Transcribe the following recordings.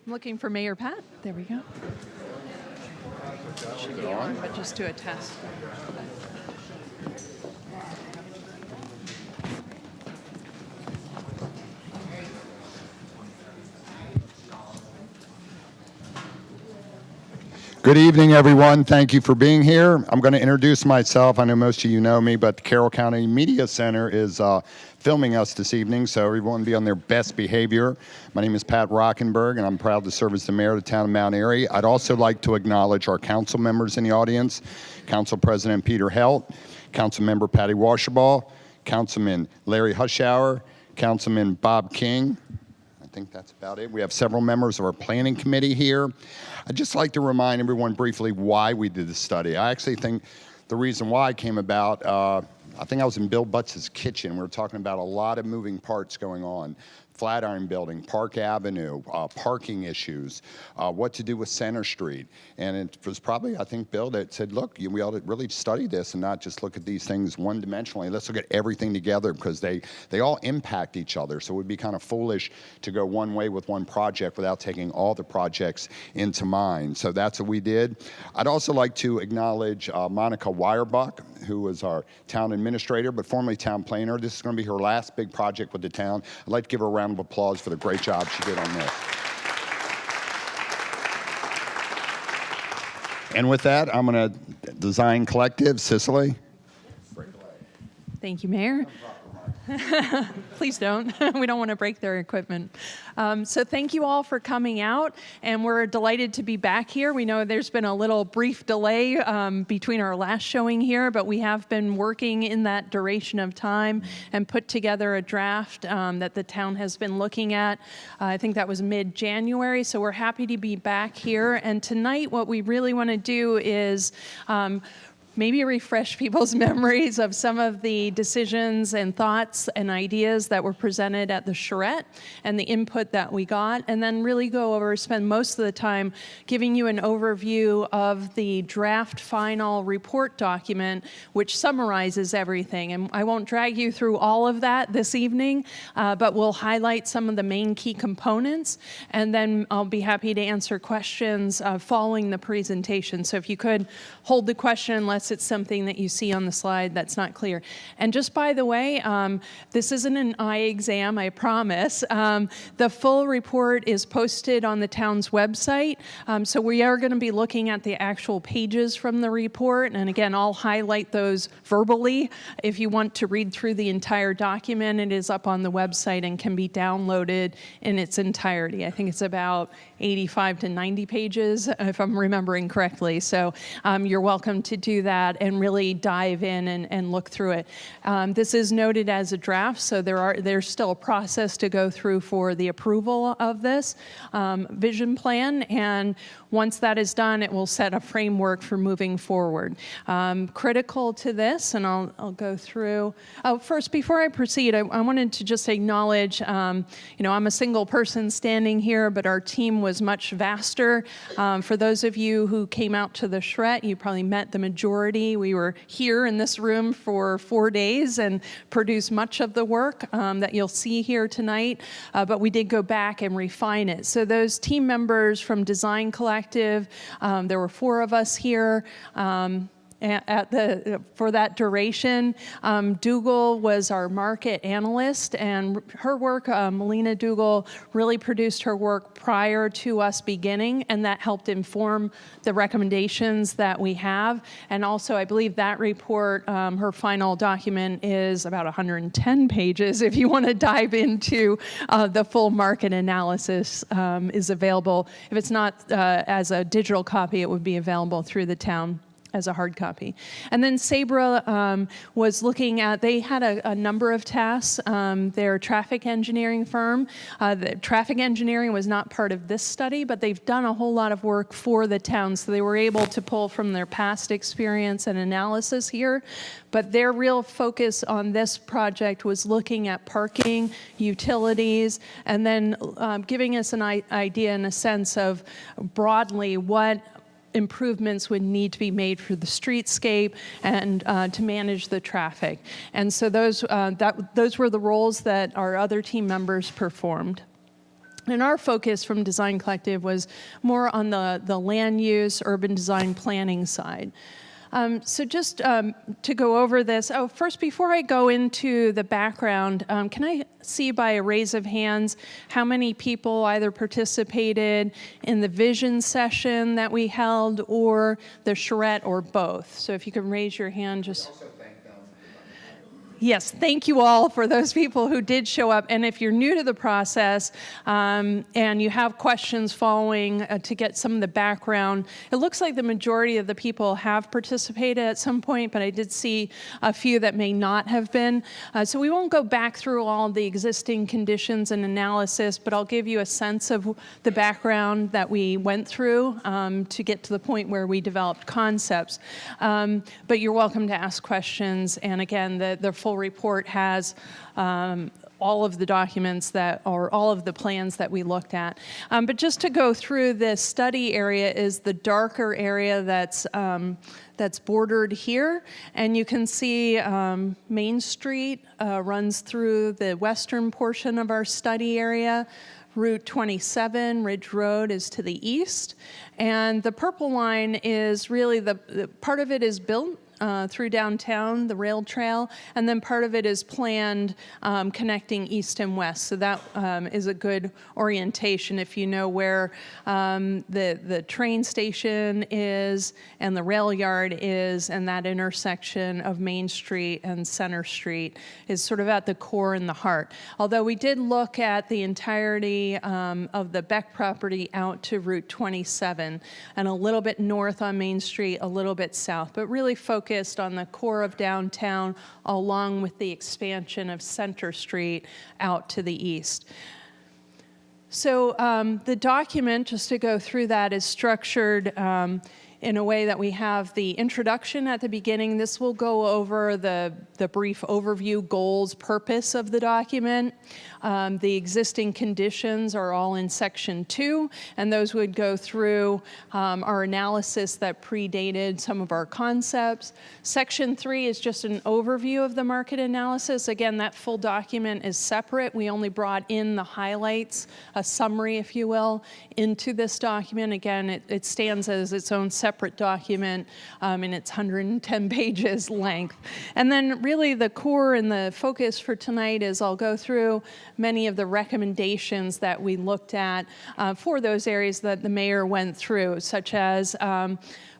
I'm looking for Mayor Pat. There we go. Should be on, but just do a test. Good evening, everyone. Thank you for being here. I'm going to introduce myself. I know most of you know me, but the Carroll County Media Center is filming us this evening, so everyone be on their best behavior. My name is Pat Rockenberg, and I'm proud to serve as the mayor of the town of Mount Airy. I'd also like to acknowledge our council members in the audience, Council President Peter Helt, Council Member Patty Washerball, Councilman Larry Hushauer, Councilman Bob King. I think that's about it. We have several members of our planning committee here. I'd just like to remind everyone briefly why we did this study. I actually think the reason why came about, I think I was in Bill Butts' kitchen. We were talking about a lot of moving parts going on. Flatiron Building, Park Avenue, parking issues, what to do with Center Street. And it was probably, I think, Bill that said, look, we ought to really study this and not just look at these things one-dimensionally. Let's look at everything together because they all impact each other. So it would be kind of foolish to go one way with one project without taking all the projects into mind. So that's what we did. I'd also like to acknowledge Monica Weierbuch, who was our town administrator, but formerly town planner. This is going to be her last big project with the town. I'd like to give her a round of applause for the great job she did on this. And with that, I'm going to Design Collective, Cicely. Thank you, Mayor. Please don't. We don't want to break their equipment. So thank you all for coming out, and we're delighted to be back here. We know there's been a little brief delay between our last showing here, but we have been working in that duration of time and put together a draft that the town has been looking at. I think that was mid-January, so we're happy to be back here. And tonight what we really want to do is maybe refresh people's memories of some of the decisions and thoughts and ideas that were presented at the charrette and the input that we got, and then really go over, spend most of the time giving you an overview of the draft final report document, which summarizes everything. And I won't drag you through all of that this evening, but we'll highlight some of the main key components, and then I'll be happy to answer questions following the presentation. So if you could hold the question unless it's something that you see on the slide that's not clear. And just by the way, this isn't an eye exam, I promise. The full report is posted on the town's website. So we are going to be looking at the actual pages from the report. And again, I'll highlight those verbally. If you want to read through the entire document, it is up on the website and can be downloaded in its entirety. I think it's about 85 to 90 pages, if I'm remembering correctly. So you're welcome to do that and really dive in and look through it. This is noted as a draft, so there's still a process to go through for the approval of this vision plan, and once that is done, it will set a framework for moving forward. Critical to this, and I'll go through. First, before I proceed, I wanted to just acknowledge, I'm a single person standing here, but our team was much vaster. For those of you who came out to the charrette, you probably met the majority. We were here in this room for 4 days and produced much of the work that you'll see here tonight, but we did go back and refine it. So those team members from Design Collective, there were 4 of us here. For that duration. Dougal was our market analyst, and her work, Melina Dougal, really produced her work prior to us beginning, and that helped inform the recommendations that we have. And also, I believe that report, her final document is about 110 pages. If you want to dive into the full market analysis, is available. If it's not as a digital copy, it would be available through the town as a hard copy. And then Sabra was looking at, they had a number of tasks. Their traffic engineering firm, the traffic engineering was not part of this study, but they've done a whole lot of work for the town, so they were able to pull from their past experience and analysis here. But their real focus on this project was looking at parking, utilities, and then giving us an idea and a sense of broadly what improvements would need to be made for the streetscape and to manage the traffic. And so those were the roles that our other team members performed. And our focus from Design Collective was more on the land use, urban design planning side. So just to go over this, first, before I go into the background, can I see by a raise of hands how many people either participated in the vision session that we held or the charrette or both? So if you can raise your hand, just... Yes, thank you all for those people who did show up. And if you're new to the process and you have questions following to get some of the background, it looks like the majority of the people have participated at some point, but I did see a few that may not have been. So we won't go back through all the existing conditions and analysis, but I'll give you a sense of the background that we went through to get to the point where we developed concepts. But you're welcome to ask questions. And again, the full report has all of the documents or all of the plans that we looked at. But just to go through, the study area is the darker area that's bordered here. And you can see Main Street runs through the western portion of our study area. Route 27, Ridge Road, is to the east. And the purple line is really the part of it is built through downtown, the rail trail, and then part of it is planned connecting east and west. So that is a good orientation if you know where the train station is and the rail yard is, and that intersection of Main Street and Center Street is sort of at the core and the heart. Although we did look at the entirety of the Beck property out to Route 27 and a little bit north on Main Street, a little bit south, but really focused on the core of downtown along with the expansion of Center Street out to the east. So the document, just to go through that, is structured in a way that we have the introduction at the beginning. This will go over the brief overview, goals, purpose of the document. The existing conditions are all in section 2, and those would go through our analysis that predated some of our concepts. Section 3 is just an overview of the market analysis. Again, that full document is separate. We only brought in the highlights, a summary, if you will, into this document. Again, it stands as its own separate document in its 110 pages length. And then really the core and the focus for tonight is I'll go through many of the recommendations that we looked at for those areas that the mayor went through, such as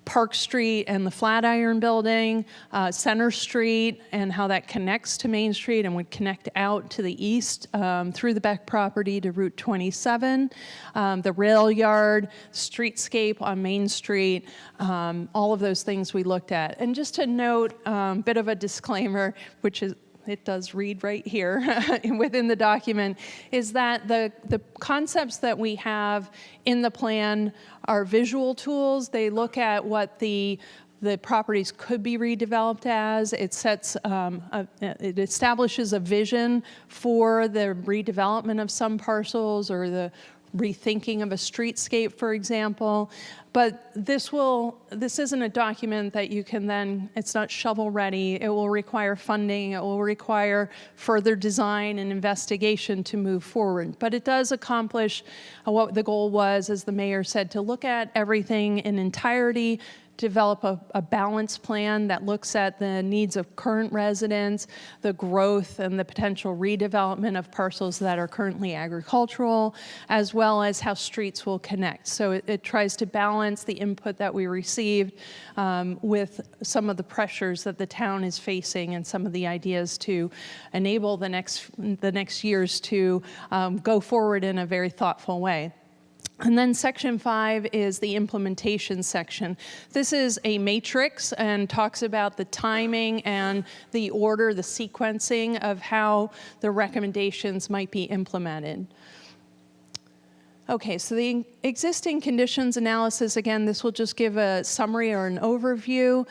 Park Street and the Flatiron Building, Center Street and how that connects to Main Street and would connect out to the east through the Beck property to Route 27, the rail yard, streetscape on Main Street, all of those things we looked at. And just to note, a bit of a disclaimer, which is it does read right here within the document, is that the concepts that we have in the plan are visual tools. They look at what the properties could be redeveloped as. It sets, it establishes a vision for the redevelopment of some parcels or the rethinking of a streetscape, for example. But this isn't a document that you can then, it's not shovel ready. It will require funding. It will require further design and investigation to move forward. But it does accomplish what the goal was, as the mayor said, to look at everything in entirety, develop a balanced plan that looks at the needs of current residents, the growth and the potential redevelopment of parcels that are currently agricultural, as well as how streets will connect. So it tries to balance the input that we received with some of the pressures that the town is facing and some of the ideas to enable the next years to go forward in a very thoughtful way. And then section 5 is the implementation section. This is a matrix and talks about the timing and the order, the sequencing of how the recommendations might be implemented. Okay, so the existing conditions analysis, again, this will just give a summary or an overview.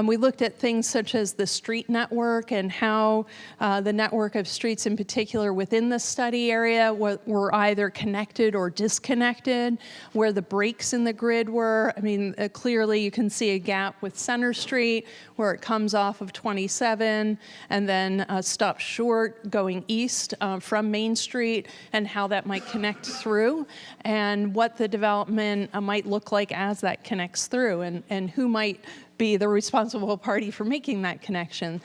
We looked at things such as the street network and how the network of streets in particular within the study area were either connected or disconnected, where the breaks in the grid were. I mean, clearly you can see a gap with Center Street where it comes off of 27 and then stops short going east from Main Street, and how that might connect through, and what the development might look like as that connects through, and who might be the responsible party for making that connection.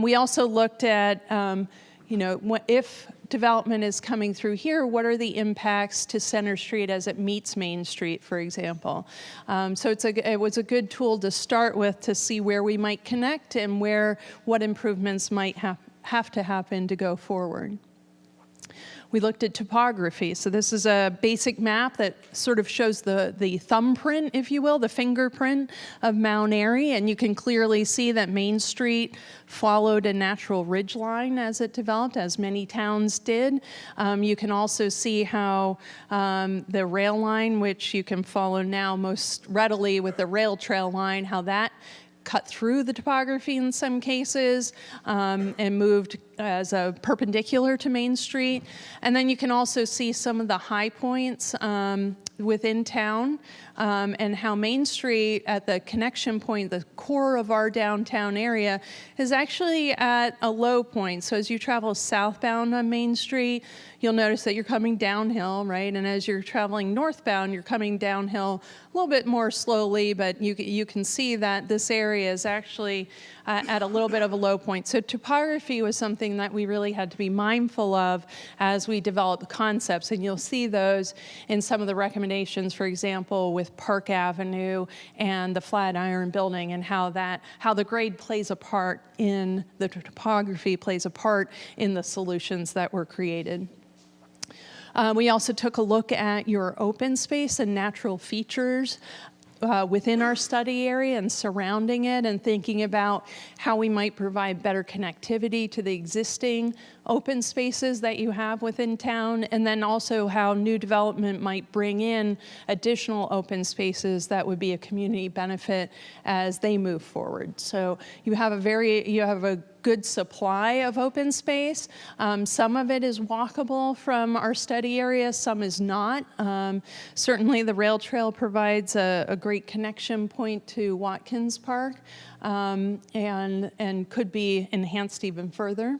We also looked at, if development is coming through here, what are the impacts to Center Street as it meets Main Street, for example? So it was a good tool to start with to see where we might connect and what improvements might have to happen to go forward. We looked at topography. So this is a basic map that sort of shows the thumbprint, if you will, the fingerprint of Mount Airy. And you can clearly see that Main Street followed a natural ridge line as it developed, as many towns did. You can also see how the rail line, which you can follow now most readily with the rail trail line, how that cut through the topography in some cases and moved as a perpendicular to Main Street. And then you can also see some of the high points within town and how Main Street at the connection point, the core of our downtown area, is actually at a low point. So as you travel southbound on Main Street, you'll notice that you're coming downhill, right? And as you're traveling northbound, you're coming downhill a little bit more slowly, but you can see that this area is actually at a little bit of a low point. So topography was something that we really had to be mindful of as we developed concepts, and you'll see those in some of the recommendations, for example, with Park Avenue and the Flatiron Building, and how the grade plays a part in the topography, plays a part in the solutions that were created. We also took a look at your open space and natural features within our study area and surrounding it, and thinking about how we might provide better connectivity to the existing open spaces that you have within town, and then also how new development might bring in additional open spaces that would be a community benefit as they move forward. So you have a good supply of open space. Some of it is walkable from our study area, some is not. Certainly the rail trail provides a great connection point to Watkins Park and could be enhanced even further.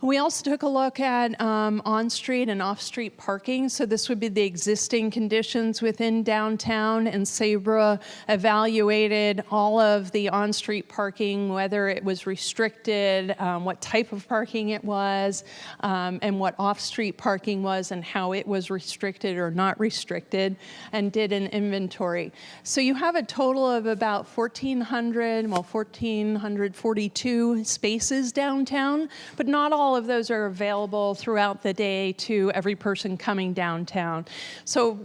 We also took a look at on-street and off-street parking. So this would be the existing conditions within downtown, and SABRA evaluated all of the on-street parking, whether it was restricted, what type of parking it was, and what off-street parking was, and how it was restricted or not restricted, and did an inventory. So you have a total of about 1,442 spaces downtown, but not all of those are available throughout the day to every person coming downtown. So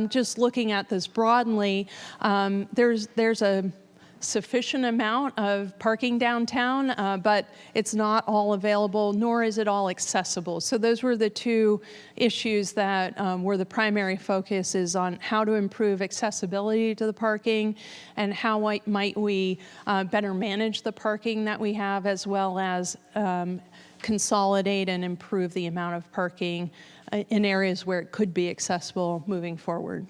just looking at this broadly, there's a sufficient amount of parking downtown, but it's not all available, nor is it all accessible. So those were the two issues that were the primary focus, is on how to improve accessibility to the parking, and how might we better manage the parking that we have, as well as consolidate and improve the amount of parking in areas where it could be accessible moving forward.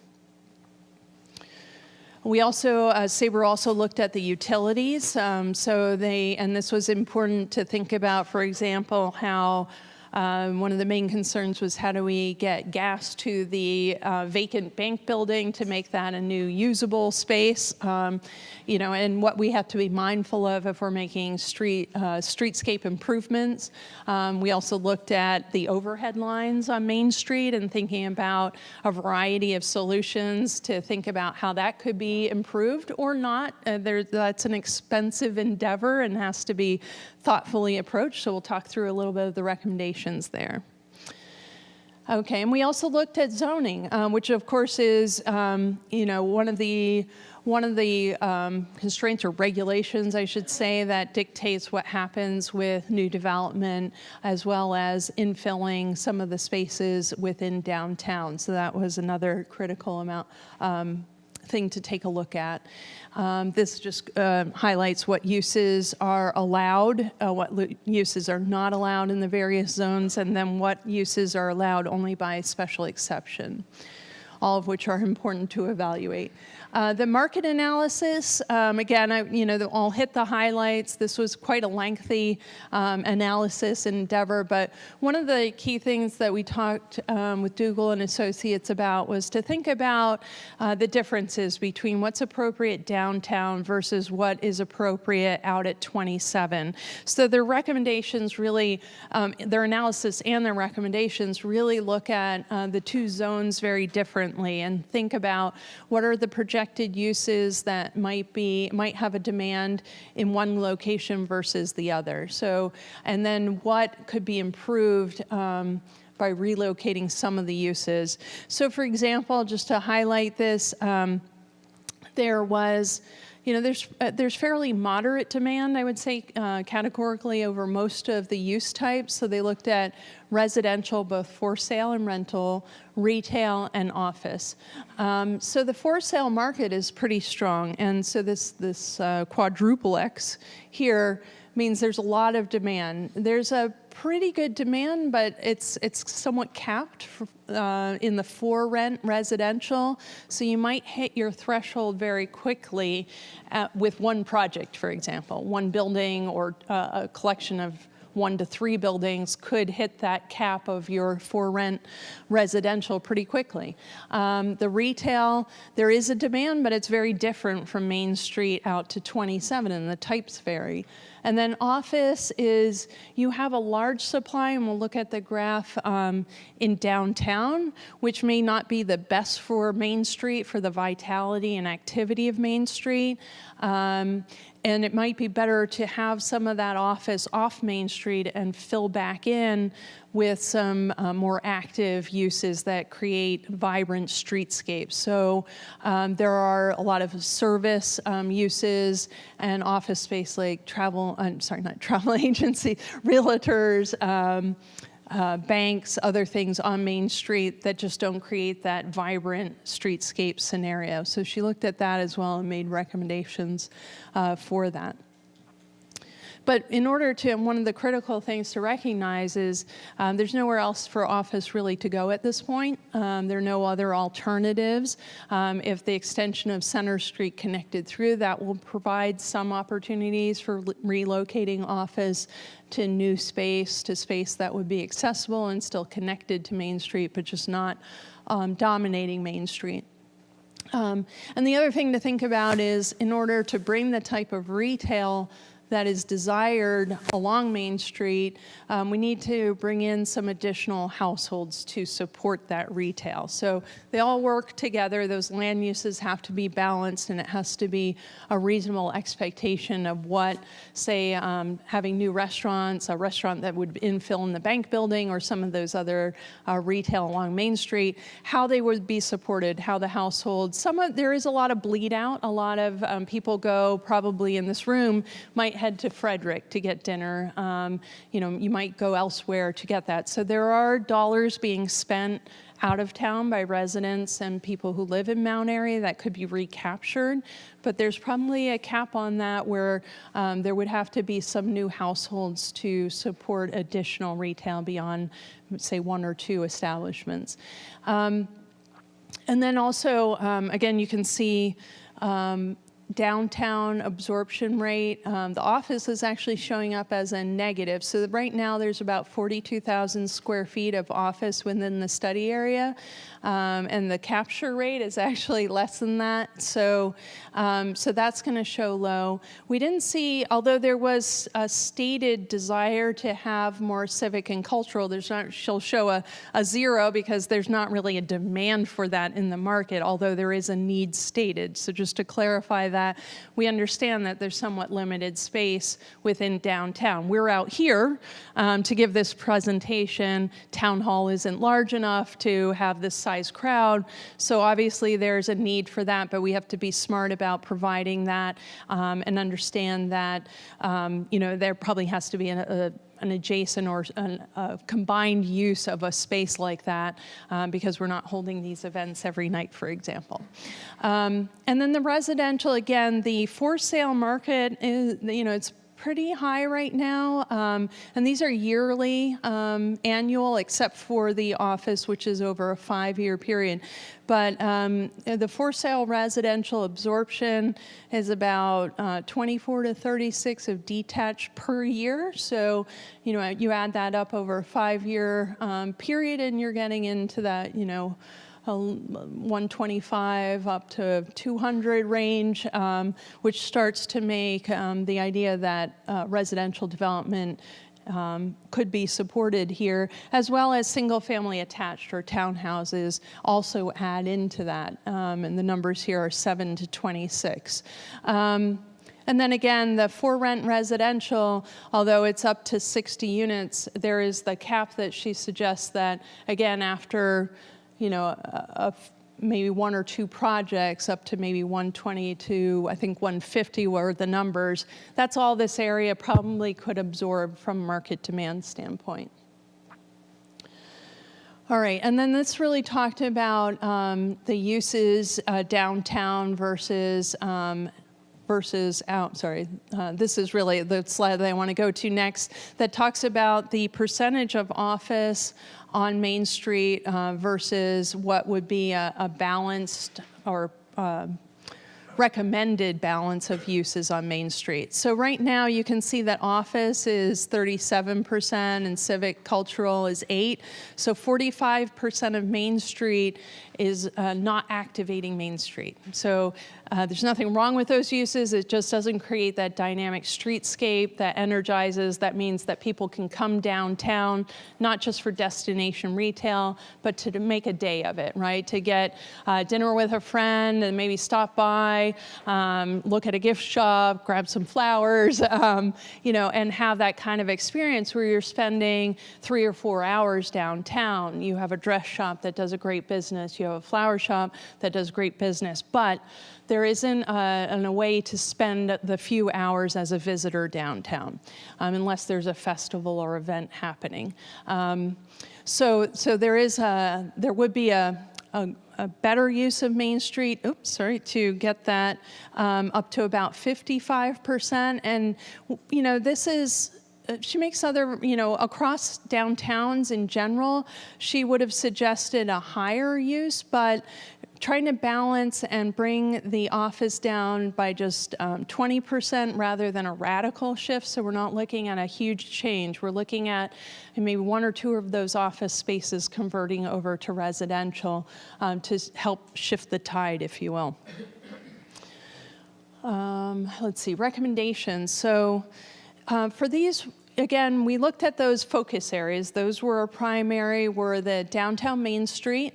We also, SABRA also looked at the utilities. And this was important to think about, for example, how one of the main concerns was, how do we get gas to the vacant bank building to make that a new usable space? And what we have to be mindful of if we're making streetscape improvements. We also looked at the overhead lines on Main Street and thinking about a variety of solutions to think about how that could be improved or not. That's an expensive endeavor and has to be thoughtfully approached. So we'll talk through a little bit of the recommendations there. Okay, and we also looked at zoning, which of course is, one of the constraints or regulations, I should say, that dictates what happens with new development, as well as infilling some of the spaces within downtown. So that was another critical thing to take a look at. This just highlights what uses are allowed, what uses are not allowed in the various zones, and then what uses are allowed only by special exception, all of which are important to evaluate. The market analysis, again, I'll hit the highlights. This was quite a lengthy analysis endeavor, but one of the key things that we talked with Dougal and Associates about was to think about the differences between what's appropriate downtown versus what is appropriate out at 27. So their recommendations really, their analysis and their recommendations really look at the two zones very differently and think about what are the projected uses that might have a demand in one location versus the other. So, and then what could be improved by relocating some of the uses. So for example, just to highlight this, there was, there's fairly moderate demand, I would say, categorically over most of the use types. So they looked at residential, both for sale and rental, retail, and office. So the for sale market is pretty strong. And so this quadruple X here means there's a lot of demand. There's a pretty good demand, but it's somewhat capped in the for rent residential. So you might hit your threshold very quickly with one project, for example. One building or a collection of 1 to 3 buildings could hit that cap of your for rent residential pretty quickly. The retail, there is a demand, but it's very different from Main Street out to 27, and the types vary. And then office is, you have a large supply, and we'll look at the graph in downtown, which may not be the best for Main Street, for the vitality and activity of Main Street. And it might be better to have some of that office off Main Street and fill back in with some more active uses that create vibrant streetscapes. So there are a lot of service uses and office space like not travel agency, realtors, banks, other things on Main Street that just don't create that vibrant streetscape scenario. So she looked at that as well and made recommendations for that. But in order to, one of the critical things to recognize is there's nowhere else for office really to go at this point. There are no other alternatives. If the extension of Center Street connected through, that will provide some opportunities for relocating office to new space, to space that would be accessible and still connected to Main Street, but just not dominating Main Street. And the other thing to think about is in order to bring the type of retail that is desired along Main Street, we need to bring in some additional households to support that retail. So they all work together. Those land uses have to be balanced, and it has to be a reasonable expectation of what, say, having new restaurants, a restaurant that would infill in the bank building or some of those other retail along Main Street, how they would be supported, how the households, there is a lot of bleed out. A lot of people go, probably in this room, might head to Frederick to get dinner. You might go elsewhere to get that. So there are dollars being spent out of town by residents and people who live in Mount Airy that could be recaptured, but there's probably a cap on that where there would have to be some new households to support additional retail beyond, say, 1 or 2 establishments. And then also, again, you can see downtown absorption rate. The office is actually showing up as a negative. So right now there's about 42,000 square feet of office within the study area. And the capture rate is actually less than that. So that's going to show low. We didn't see, although there was a stated desire to have more civic and cultural, she'll show a 0 because there's not really a demand for that in the market, although there is a need stated. So just to clarify that, that we understand that there's somewhat limited space within downtown. We're out here to give this presentation. Town hall isn't large enough to have this size crowd, so obviously there's a need for that, but we have to be smart about providing that and understand that there probably has to be an adjacent or a combined use of a space like that because we're not holding these events every night, for example. And then the residential, again, the for sale market is, it's pretty high right now, and these are yearly, annual, except for the office, which is over a 5-year period. But the for sale residential absorption is about 24 to 36 of detached per year. So, you add that up over a 5-year period, and you're getting into that, 125 up to 200 range, which starts to make the idea that residential development could be supported here, as well as single-family attached or townhouses also add into that, and the numbers here are 7 to 26. And then again, the for-rent residential, although it's up to 60 units, there is the cap that she suggests that, again, after maybe 1 or 2 projects up to maybe 120 to, I think, 150 were the numbers. That's all this area probably could absorb from a market demand standpoint. All right, and then this really talked about the uses downtown versus out, this is really the slide that I want to go to next that talks about the percentage of office on Main Street versus what would be a balanced or recommended balance of uses on Main Street. So right now you can see that office is 37% and civic cultural is 8%. So 45% of Main Street is not activating Main Street. So there's nothing wrong with those uses. It just doesn't create that dynamic streetscape that energizes. That means that people can come downtown, not just for destination retail, but to make a day of it, right? To get dinner with a friend and maybe stop by, look at a gift shop, grab some flowers, and have that kind of experience where you're spending 3 or 4 hours downtown. You have a dress shop that does a great business. You have a flower shop that does great business, but there isn't a way to spend the few hours as a visitor downtown, unless there's a festival or event happening. So there would be a better use of Main Street, to get that up to about 55%. And, this is, she makes other, across downtowns in general, she would have suggested a higher use, but trying to balance and bring the office down by just 20% rather than a radical shift. So we're not looking at a huge change. We're looking at maybe 1 or 2 of those office spaces converting over to residential to help shift the tide, if you will. Let's see, recommendations. So for these, again, we looked at those focus areas. Those were our primary, were the downtown Main Street,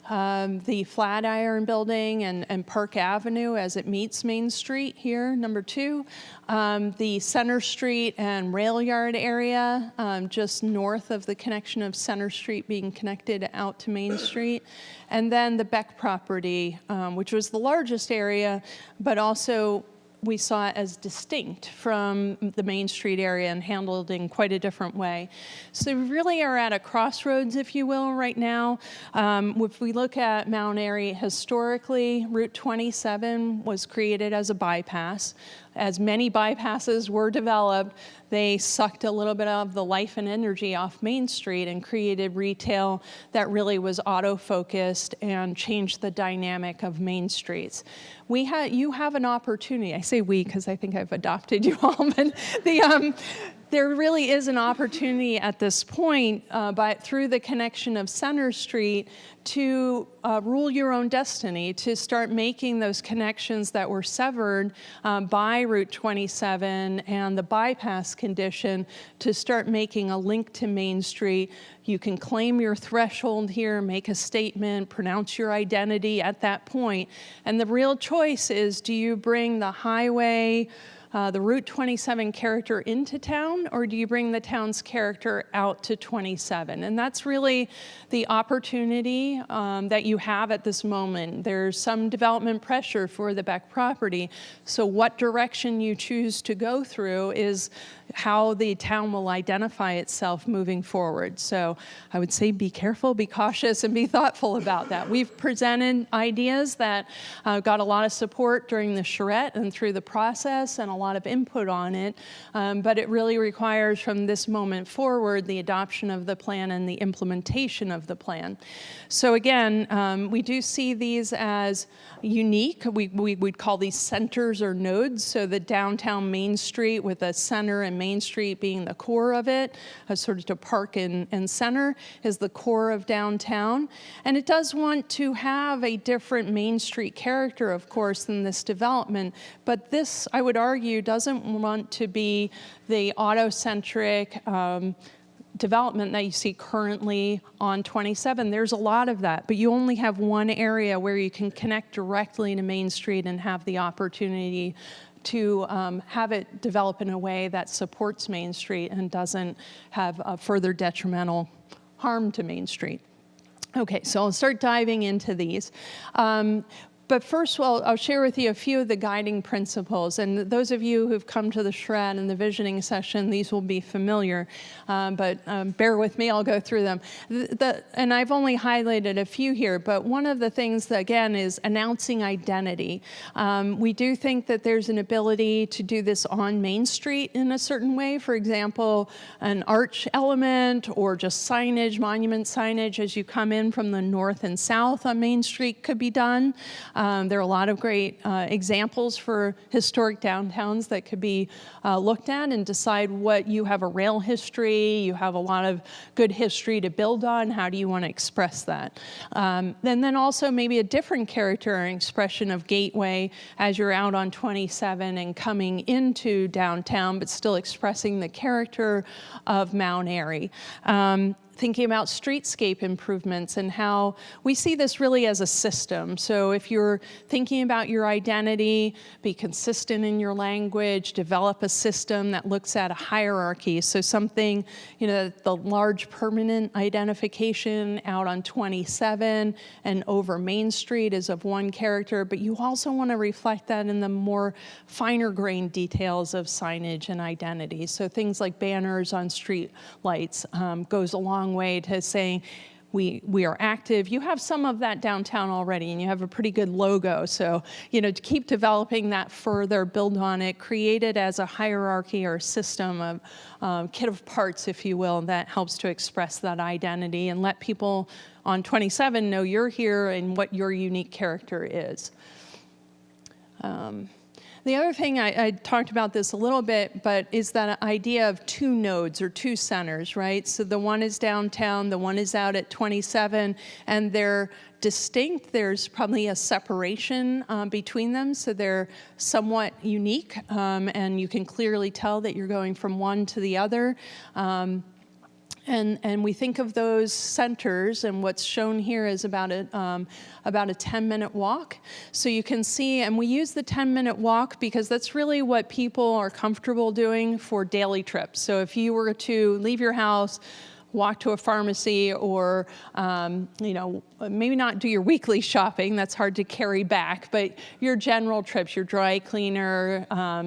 the Flatiron Building and Park Avenue as it meets Main Street here, number 2. The Center Street and Rail Yard area, just north of the connection of Center Street being connected out to Main Street. And then the Beck property, which was the largest area, but also we saw it as distinct from the Main Street area and handled in quite a different way. So we really are at a crossroads, if you will, right now. If we look at Mount Airy historically, Route 27 was created as a bypass. As many bypasses were developed, they sucked a little bit of the life and energy off Main Street and created retail that really was auto-focused and changed the dynamic of Main Streets. You have an opportunity. I say we because I think I've adopted you all, but there really is an opportunity at this point, through the connection of Center Street, to rule your own destiny, to start making those connections that were severed by Route 27 and the bypass condition, to start making a link to Main Street. You can claim your threshold here, make a statement, pronounce your identity at that point. And the real choice is, do you bring the highway, the Route 27 character into town, or do you bring the town's character out to 27? And that's really the opportunity that you have at this moment. There's some development pressure for the Beck property, so what direction you choose to go through is how the town will identify itself moving forward. So I would say be careful, be cautious, and be thoughtful about that. We've presented ideas that got a lot of support during the charrette and through the process, and a lot of input on it, but it really requires from this moment forward the adoption of the plan and the implementation of the plan. So again, we do see these as unique. We'd call these centers or nodes, so the downtown Main Street with the center and Main Street being the core of it, sort of to Park and Center is the core of downtown. And it does want to have a different Main Street character, of course, than this development, but this, I would argue, doesn't want to be the auto-centric development that you see currently on 27. There's a lot of that, but you only have one area where you can connect directly to Main Street and have the opportunity to have it develop in a way that supports Main Street and doesn't have a further detrimental harm to Main Street. Okay, so I'll start diving into these. But first, I'll share with you a few of the guiding principles. And those of you who've come to the charrette and the visioning session, these will be familiar. But bear with me, I'll go through them. And I've only highlighted a few here, but one of the things, that, again, is announcing identity. We do think that there's an ability to do this on Main Street in a certain way. For example, an arch element or just signage, monument signage, as you come in from the north and south on Main Street could be done. There are a lot of great examples for historic downtowns that could be looked at and decide what you have a rail history, you have a lot of good history to build on, how do you want to express that? And then also maybe a different character or expression of gateway as you're out on 27 and coming into downtown, but still expressing the character of Mount Airy. Thinking about streetscape improvements and how we see this really as a system. So if you're thinking about your identity, be consistent in your language, develop a system that looks at a hierarchy. So something, the large permanent identification out on 27 and over Main Street is of one character, but you also want to reflect that in the more finer grained details of signage and identity. So things like banners on street lights goes a long way to saying we are active. You have some of that downtown already, and you have a pretty good logo. So, to keep developing that further, build on it, create it as a hierarchy or system of kit of parts, if you will, that helps to express that identity and let people on 27 know you're here and what your unique character is. The other thing, I talked about this a little bit, but is that idea of two nodes or two centers, right? So the one is downtown, the one is out at 27, and they're distinct. There's probably a separation between them, so they're somewhat unique, and you can clearly tell that you're going from one to the other. And we think of those centers, and what's shown here is about a 10-minute walk. So you can see, and we use the 10-minute walk because that's really what people are comfortable doing for daily trips. So if you were to leave your house, walk to a pharmacy, or maybe not do your weekly shopping, that's hard to carry back, but your general trips, your dry cleaner,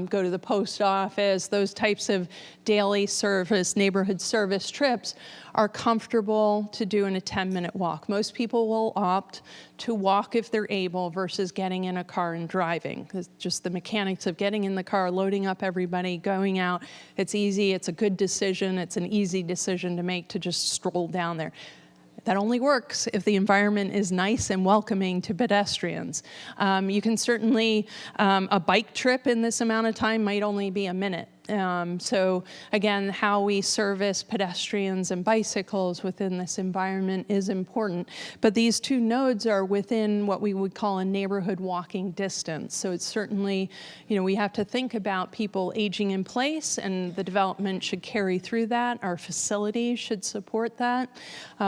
go to the post office, those types of daily service, neighborhood service trips are comfortable to do in a 10-minute walk. Most people will opt to walk if they're able versus getting in a car and driving, because just the mechanics of getting in the car, loading up everybody, going out, it's easy, it's a good decision, it's an easy decision to make to just stroll down there. That only works if the environment is nice and welcoming to pedestrians. You can certainly, a bike trip in this amount of time might only be a minute. So again, how we service pedestrians and bicycles within this environment is important. But these two nodes are within what we would call a neighborhood walking distance. So it's certainly, we have to think about people aging in place, and the development should carry through that. Our facilities should support that.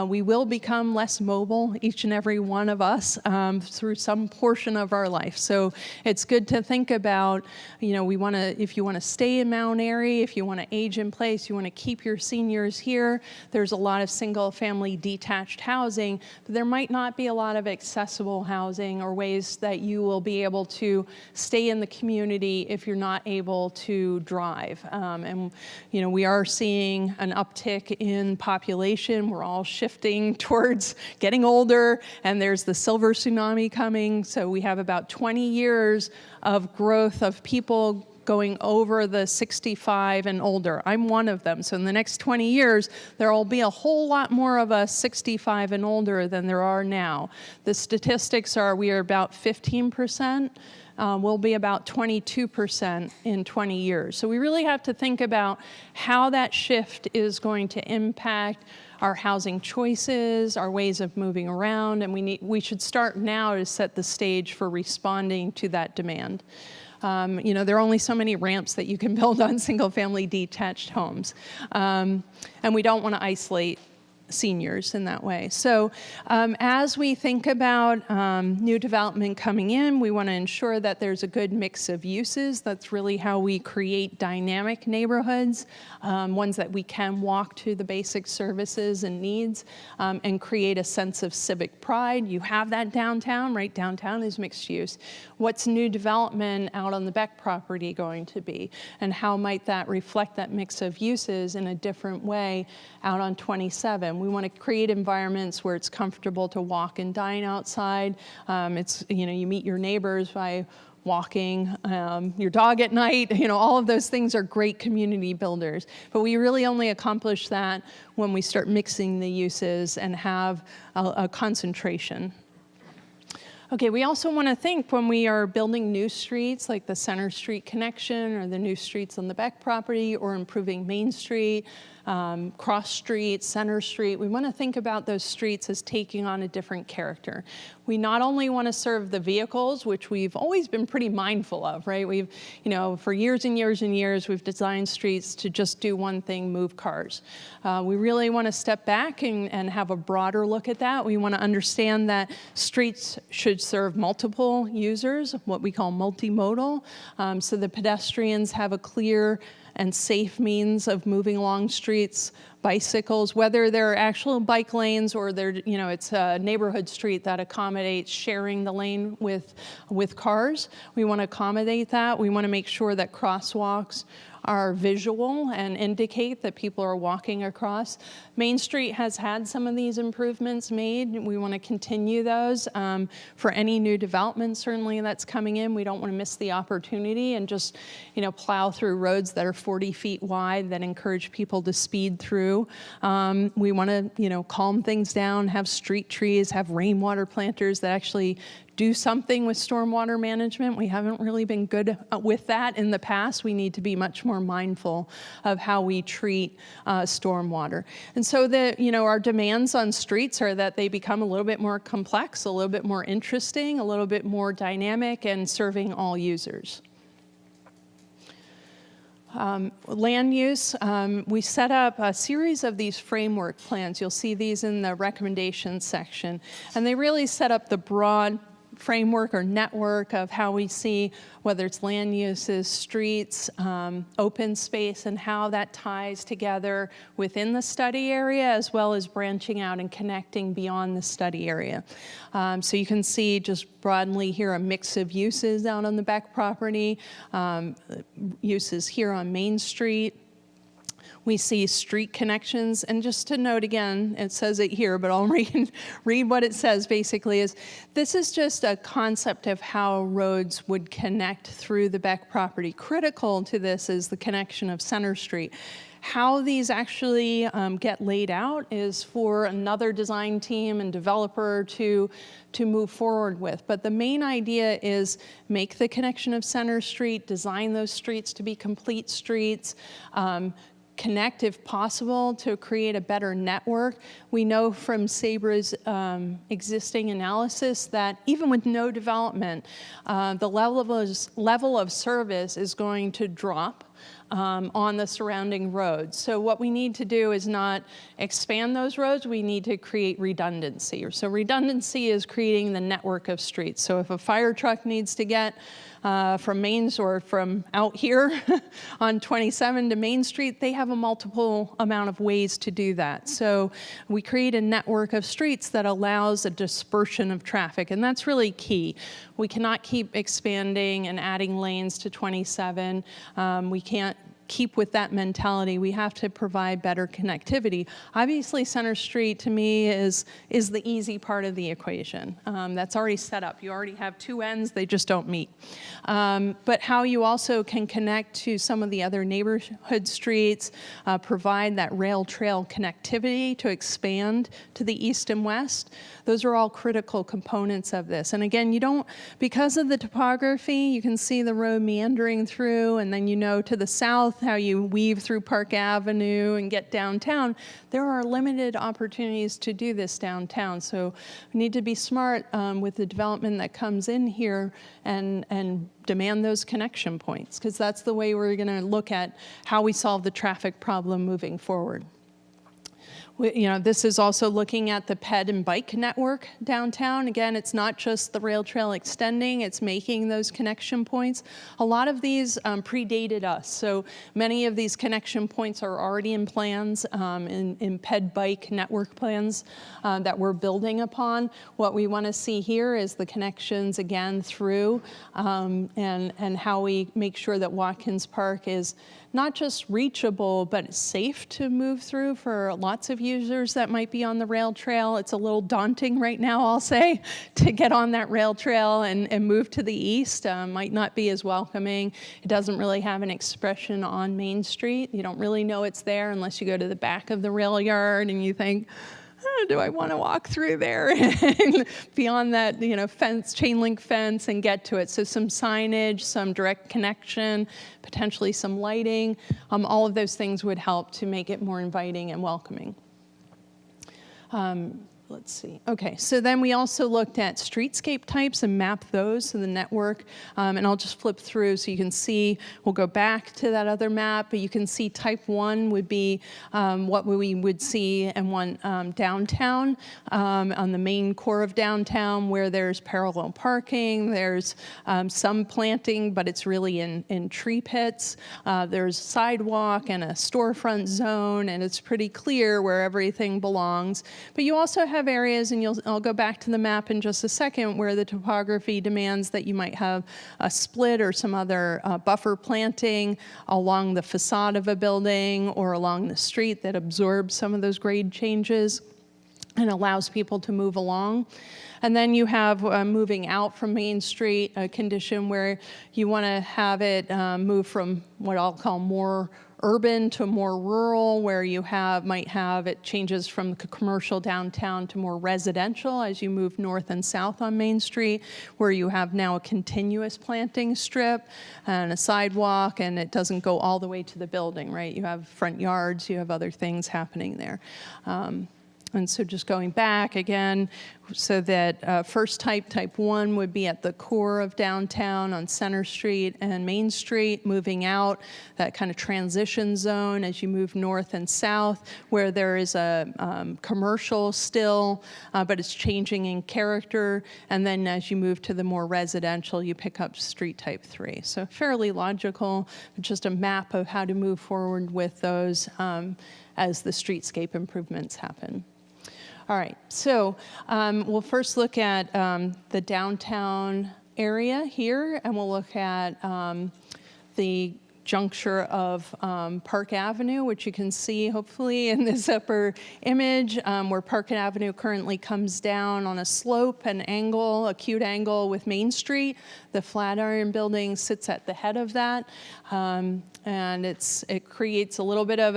We will become less mobile, each and every one of us, through some portion of our life. So it's good to think about, if you want to stay in Mount Airy, if you want to age in place, you want to keep your seniors here. There's a lot of single-family detached housing, but there might not be a lot of accessible housing or ways that you will be able to stay in the community if you're not able to drive. And we are seeing an uptick in population. We're all shifting towards getting older, and there's the silver tsunami coming. So we have about 20 years of growth of people going over the 65 and older. I'm one of them. So in the next 20 years, there will be a whole lot more of us 65 and older than there are now. The statistics are we are about 15%. We'll be about 22% in 20 years. So we really have to think about how that shift is going to impact our housing choices, our ways of moving around, and we should start now to set the stage for responding to that demand. There are only so many ramps that you can build on single-family detached homes, and we don't want to isolate seniors in that way. So as we think about new development coming in, we want to ensure that there's a good mix of uses. That's really how we create dynamic neighborhoods, ones that we can walk to the basic services and needs, and create a sense of civic pride. You have that downtown, right? Downtown is mixed use. What's new development out on the Beck property going to be? And how might that reflect that mix of uses in a different way out on 27? We want to create environments where it's comfortable to walk and dine outside. You meet your neighbors by walking your dog at night. All of those things are great community builders. But we really only accomplish that when we start mixing the uses and have a concentration. Okay, we also want to think when we are building new streets, like the Center Street connection or the new streets on the Beck property, or improving Main Street, Cross Street, Center Street, we want to think about those streets as taking on a different character. We not only want to serve the vehicles, which we've always been pretty mindful of, right? We've, for years and years and years, we've designed streets to just do one thing, move cars. We really want to step back and have a broader look at that. We want to understand that streets should serve multiple users, what we call multimodal, so the pedestrians have a clear and safe means of moving along streets, bicycles, whether they're actual bike lanes or it's a neighborhood street that accommodates sharing the lane with cars. We want to accommodate that. We want to make sure that crosswalks are visual and indicate that people are walking across. Main Street has had some of these improvements made. We want to continue those for any new development, certainly, that's coming in. We don't want to miss the opportunity and just, plow through roads that are 40 feet wide that encourage people to speed through. We want to, calm things down, have street trees, have rainwater planters that actually do something with stormwater management. We haven't really been good with that in the past. We need to be much more mindful of how we treat stormwater. And so our demands on streets are that they become a little bit more complex, a little bit more interesting, a little bit more dynamic, and serving all users. Land use, we set up a series of these framework plans. You'll see these in the recommendations section. And they really set up the broad framework or network of how we see whether it's land uses, streets, open space, and how that ties together within the study area as well as branching out and connecting beyond the study area. So you can see just broadly here a mix of uses out on the Beck property, uses here on Main Street. We see street connections, and just to note again, it says it here, but I'll read what it says basically is, this is just a concept of how roads would connect through the Beck property. Critical to this is the connection of Center Street. How these actually get laid out is for another design team and developer to move forward with. But the main idea is make the connection of Center Street, design those streets to be complete streets, connect if possible to create a better network. We know from Sabra's existing analysis that even with no development, the level of service is going to drop on the surrounding roads. So what we need to do is not expand those roads, we need to create redundancy. So redundancy is creating the network of streets. So if a fire truck needs to get from Mains or from out here on 27 to Main Street, they have a multiple amount of ways to do that. So we create a network of streets that allows a dispersion of traffic, and that's really key. We cannot keep expanding and adding lanes to 27. We can't keep with that mentality. We have to provide better connectivity. Obviously, Center Street to me is the easy part of the equation. That's already set up. You already have two ends, they just don't meet. But how you also can connect to some of the other neighborhood streets, provide that rail trail connectivity to expand to the east and west, those are all critical components of this. And again, you don't, because of the topography, you can see the road meandering through, and then you know to the south how you weave through Park Avenue and get downtown. There are limited opportunities to do this downtown. So we need to be smart with the development that comes in here and demand those connection points, because that's the way we're going to look at how we solve the traffic problem moving forward. This is also looking at the ped and bike network downtown. Again, it's not just the rail trail extending, it's making those connection points. A lot of these predated us, so many of these connection points are already in plans, in ped bike network plans that we're building upon. What we want to see here is the connections again through, and how we make sure that Watkins Park is not just reachable, but safe to move through for lots of users that might be on the rail trail. It's a little daunting right now, I'll say, to get on that rail trail and move to the east. Might not be as welcoming. It doesn't really have an expression on Main Street. You don't really know it's there unless you go to the back of the rail yard and you think, oh, do I want to walk through there and beyond that, fence, chain link fence, and get to it? So some signage, some direct connection, potentially some lighting, all of those things would help to make it more inviting and welcoming. Let's see. Okay, so then we also looked at streetscape types and mapped those, so the network, and I'll just flip through so you can see, we'll go back to that other map, but you can see type 1 would be what we would see and want downtown, on the main core of downtown where there's parallel parking, there's some planting, but it's really in tree pits, there's sidewalk and a storefront zone, and it's pretty clear where everything belongs. But you also have areas, and I'll go back to the map in just a second, where the topography demands that you might have a split or some other buffer planting along the facade of a building or along the street that absorbs some of those grade changes and allows people to move along. And then you have moving out from Main Street, a condition where you want to have it move from what I'll call more urban to more rural, where you might have it changes from commercial downtown to more residential as you move north and south on Main Street, where you have now a continuous planting strip and a sidewalk, and it doesn't go all the way to the building, right? You have front yards, you have other things happening there. And so just going back again, so that first type 1 would be at the core of downtown on Center Street and Main Street, moving out, that kind of transition zone as you move north and south, where there is a commercial still, but it's changing in character. And then as you move to the more residential, you pick up street type 3. So fairly logical, just a map of how to move forward with those as the streetscape improvements happen. All right, so we'll first look at the downtown area here, and we'll look at the juncture of Park Avenue, which you can see hopefully in this upper image, where Park Avenue currently comes down on a slope, an angle, acute angle with Main Street. The Flatiron Building sits at the head of that, and it creates a little bit of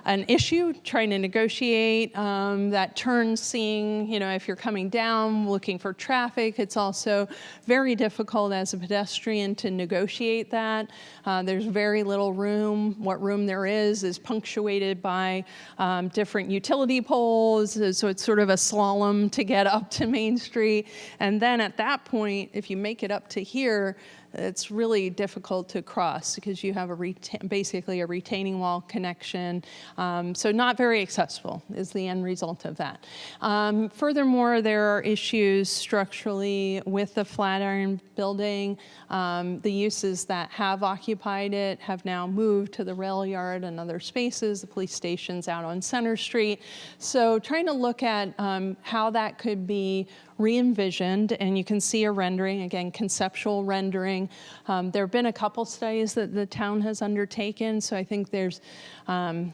an issue trying to negotiate that turn, seeing, if you're coming down looking for traffic. It's also very difficult as a pedestrian to negotiate that. There's very little room. What room there is punctuated by different utility poles, so it's sort of a slalom to get up to Main Street. And then at that point, if you make it up to here, it's really difficult to cross because you have basically a retaining wall connection. So not very accessible is the end result of that. Furthermore, there are issues structurally with the Flatiron Building. The uses that have occupied it have now moved to the rail yard and other spaces. The police station's out on Center Street. So trying to look at how that could be re-envisioned, and you can see a rendering, again, conceptual rendering. There have been a couple studies that the town has undertaken, so I think there's a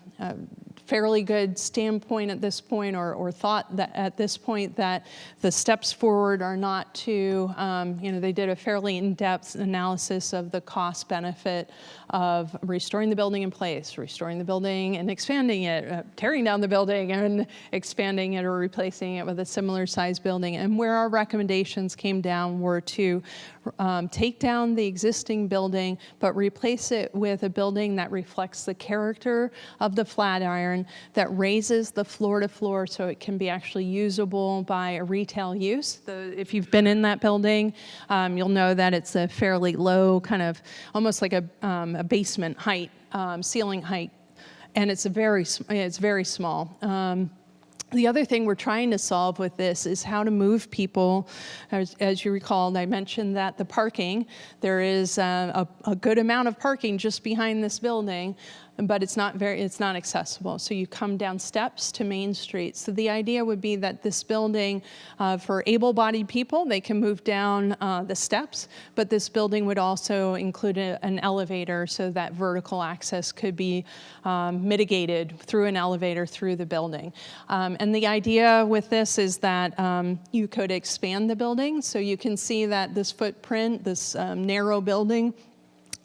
fairly good standpoint at this point, or thought that at this point that the steps forward are not too, they did a fairly in-depth analysis of the cost benefit of restoring the building in place, restoring the building and expanding it, tearing down the building and expanding it or replacing it with a similar size building. And where our recommendations came down were to take down the existing building, but replace it with a building that reflects the character of the Flatiron, that raises the floor to floor so it can be actually usable by a retail use. If you've been in that building, you'll know that it's a fairly low, kind of almost like a basement height, ceiling height, and it's very small. The other thing we're trying to solve with this is how to move people. As you recall, I mentioned that the parking, there is a good amount of parking just behind this building, but it's not accessible. So you come down steps to Main Street. So the idea would be that this building, for able-bodied people, they can move down the steps, but this building would also include an elevator so that vertical access could be mitigated through an elevator through the building. And the idea with this is that you could expand the building. So you can see that this footprint, this narrow building,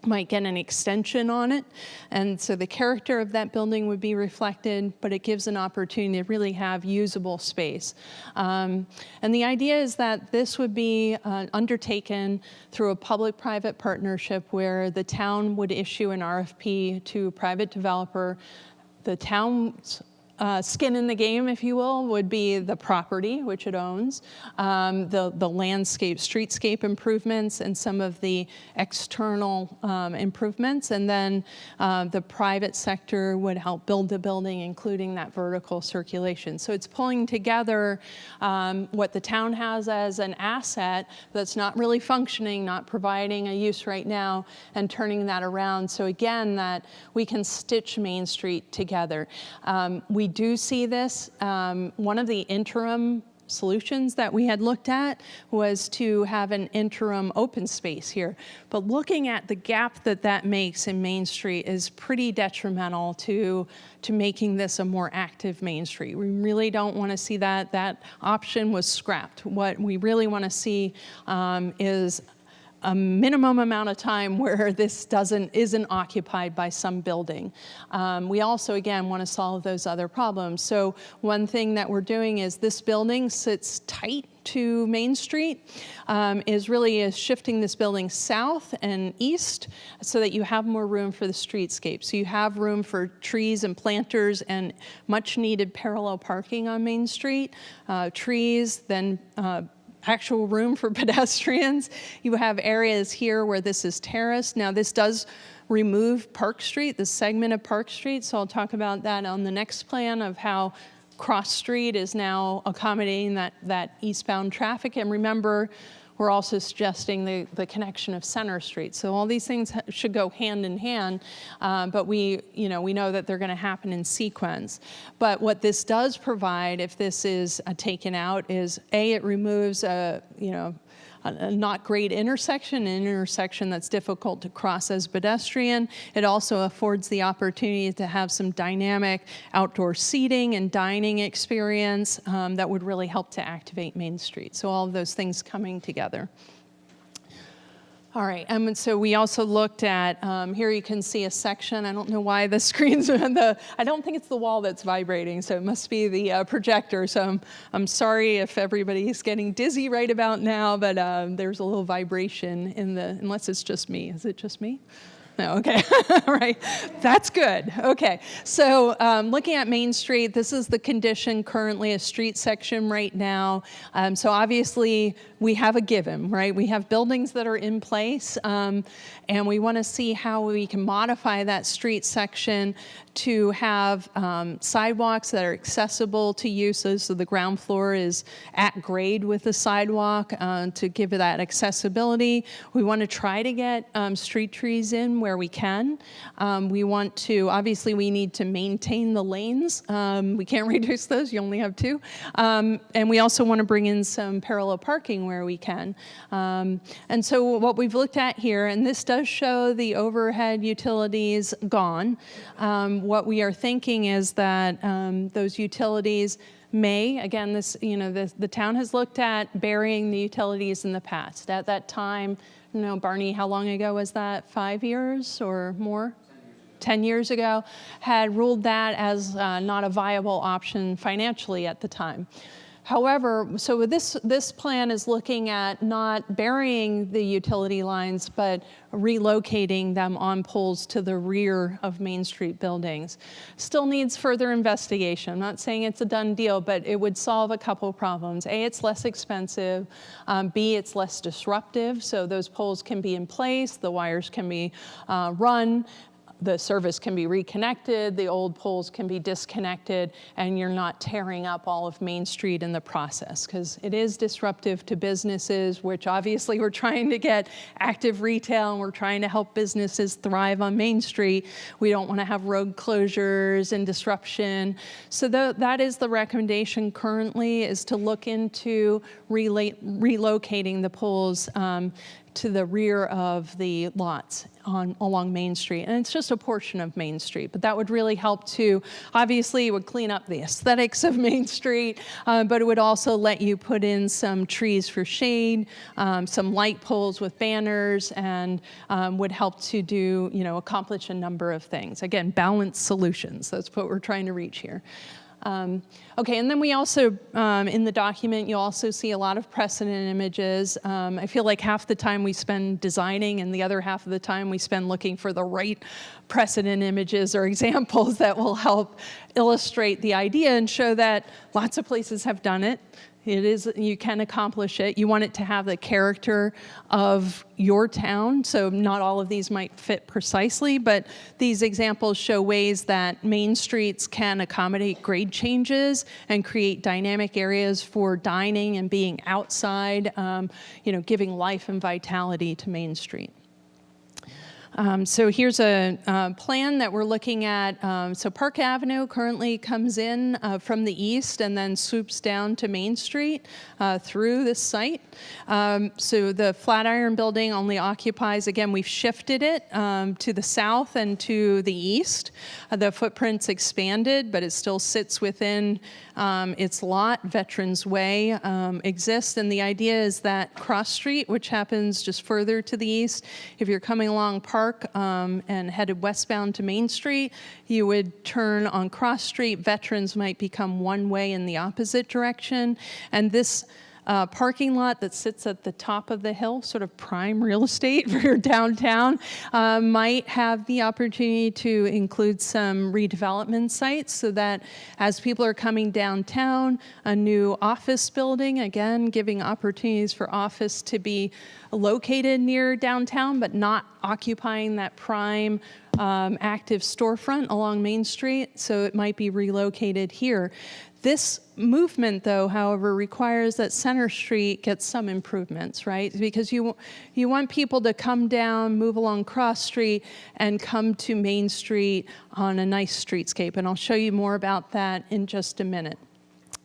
might get an extension on it. And so the character of that building would be reflected, but it gives an opportunity to really have usable space. And the idea is that this would be undertaken through a public-private partnership where the town would issue an RFP to a private developer. The town's skin in the game, if you will, would be the property, which it owns, the landscape, streetscape improvements, and some of the external improvements. And then the private sector would help build the building, including that vertical circulation. So it's pulling together what the town has as an asset that's not really functioning, not providing a use right now, and turning that around. So again, that we can stitch Main Street together. We do see this. One of the interim solutions that we had looked at was to have an interim open space here. But looking at the gap that makes in Main Street is pretty detrimental to making this a more active Main Street. We really don't want to see that. That option was scrapped. What we really want to see is a minimum amount of time where this isn't occupied by some building. We also, again, want to solve those other problems. So one thing that we're doing is this building sits tight to Main Street, is shifting this building south and east so that you have more room for the streetscape. So you have room for trees and planters and much needed parallel parking on Main Street, trees, then actual room for pedestrians. You have areas here where this is terraced. Now this does remove Park Street, this segment of Park Street, so I'll talk about that on the next plan of how Cross Street is now accommodating that eastbound traffic. And remember, we're also suggesting the connection of Center Street. So all these things should go hand in hand, but we know that they're going to happen in sequence. But what this does provide, if this is taken out, is it removes a a not great intersection, an intersection that's difficult to cross as pedestrian. It also affords the opportunity to have some dynamic outdoor seating and dining experience that would really help to activate Main Street. So all of those things coming together. All right, so we also looked at, here you can see a section. I don't know why the screen's I don't think it's the wall that's vibrating, so it must be the projector. So I'm sorry if everybody's getting dizzy right about now, but there's a little vibration unless it's just me. Is it just me? No, okay, all right, that's good. Okay, so looking at Main Street, this is the condition currently, a street section right now. So obviously we have a given, right? We have buildings that are in place, and we want to see how we can modify that street section to have sidewalks that are accessible to uses, so the ground floor is at grade with the sidewalk to give it that accessibility. We want to try to get street trees in where we can. We want to, obviously we need to maintain the lanes. We can't reduce those, you only have 2. And we also want to bring in some parallel parking where we can. And so what we've looked at here, and this does show the overhead utilities gone. What we are thinking is that those utilities may, again, the town has looked at burying the utilities in the past. At that time, Barney, how long ago was that? 5 years or more? 10 years ago, had ruled that as not a viable option financially at the time. However, so this plan is looking at not burying the utility lines, but relocating them on poles to the rear of Main Street buildings. Still needs further investigation. I'm not saying it's a done deal, but it would solve a couple problems. A, it's less expensive. B, it's less disruptive. So those poles can be in place, the wires can be run. The service can be reconnected, the old poles can be disconnected, and you're not tearing up all of Main Street in the process, because it is disruptive to businesses, which obviously we're trying to get active retail and we're trying to help businesses thrive on Main Street. We don't want to have road closures and disruption. So that is the recommendation currently, is to look into relocating the poles to the rear of the lots along Main Street. And it's just a portion of Main Street, but that would really help to, obviously it would clean up the aesthetics of Main Street, but it would also let you put in some trees for shade, some light poles with banners, and would help to do, accomplish a number of things. Again, balanced solutions, that's what we're trying to reach here. Okay, and then we also, in the document, you'll also see a lot of precedent images. I feel like half the time we spend designing and the other half of the time we spend looking for the right precedent images or examples that will help illustrate the idea and show that lots of places have done it. You can accomplish it. You want it to have the character of your town, so not all of these might fit precisely, but these examples show ways that Main Streets can accommodate grade changes and create dynamic areas for dining and being outside, giving life and vitality to Main Street. So here's a plan that we're looking at. So Park Avenue currently comes in from the east and then swoops down to Main Street through this site. So the Flatiron building only occupies, again, we've shifted it to the south and to the east. The footprint's expanded, but it still sits within its lot. Veterans Way exists, and the idea is that Cross Street, which happens just further to the east, if you're coming along Park and headed westbound to Main Street, you would turn on Cross Street. Veterans might become one way in the opposite direction, and this parking lot that sits at the top of the hill, sort of prime real estate for your downtown, might have the opportunity to include some redevelopment sites so that as people are coming downtown, a new office building, again, giving opportunities for office to be located near downtown, but not occupying that prime active storefront along Main Street, so it might be relocated here. This movement, though, however, requires that Center Street gets some improvements, right? Because you want people to come down, move along Cross Street, and come to Main Street on a nice streetscape, and I'll show you more about that in just a minute.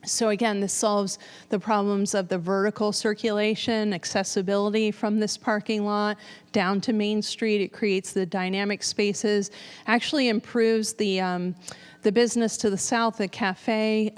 So again, this solves the problems of the vertical circulation, accessibility from this parking lot down to Main Street. It creates the dynamic spaces, actually improves the business to the south, the cafe.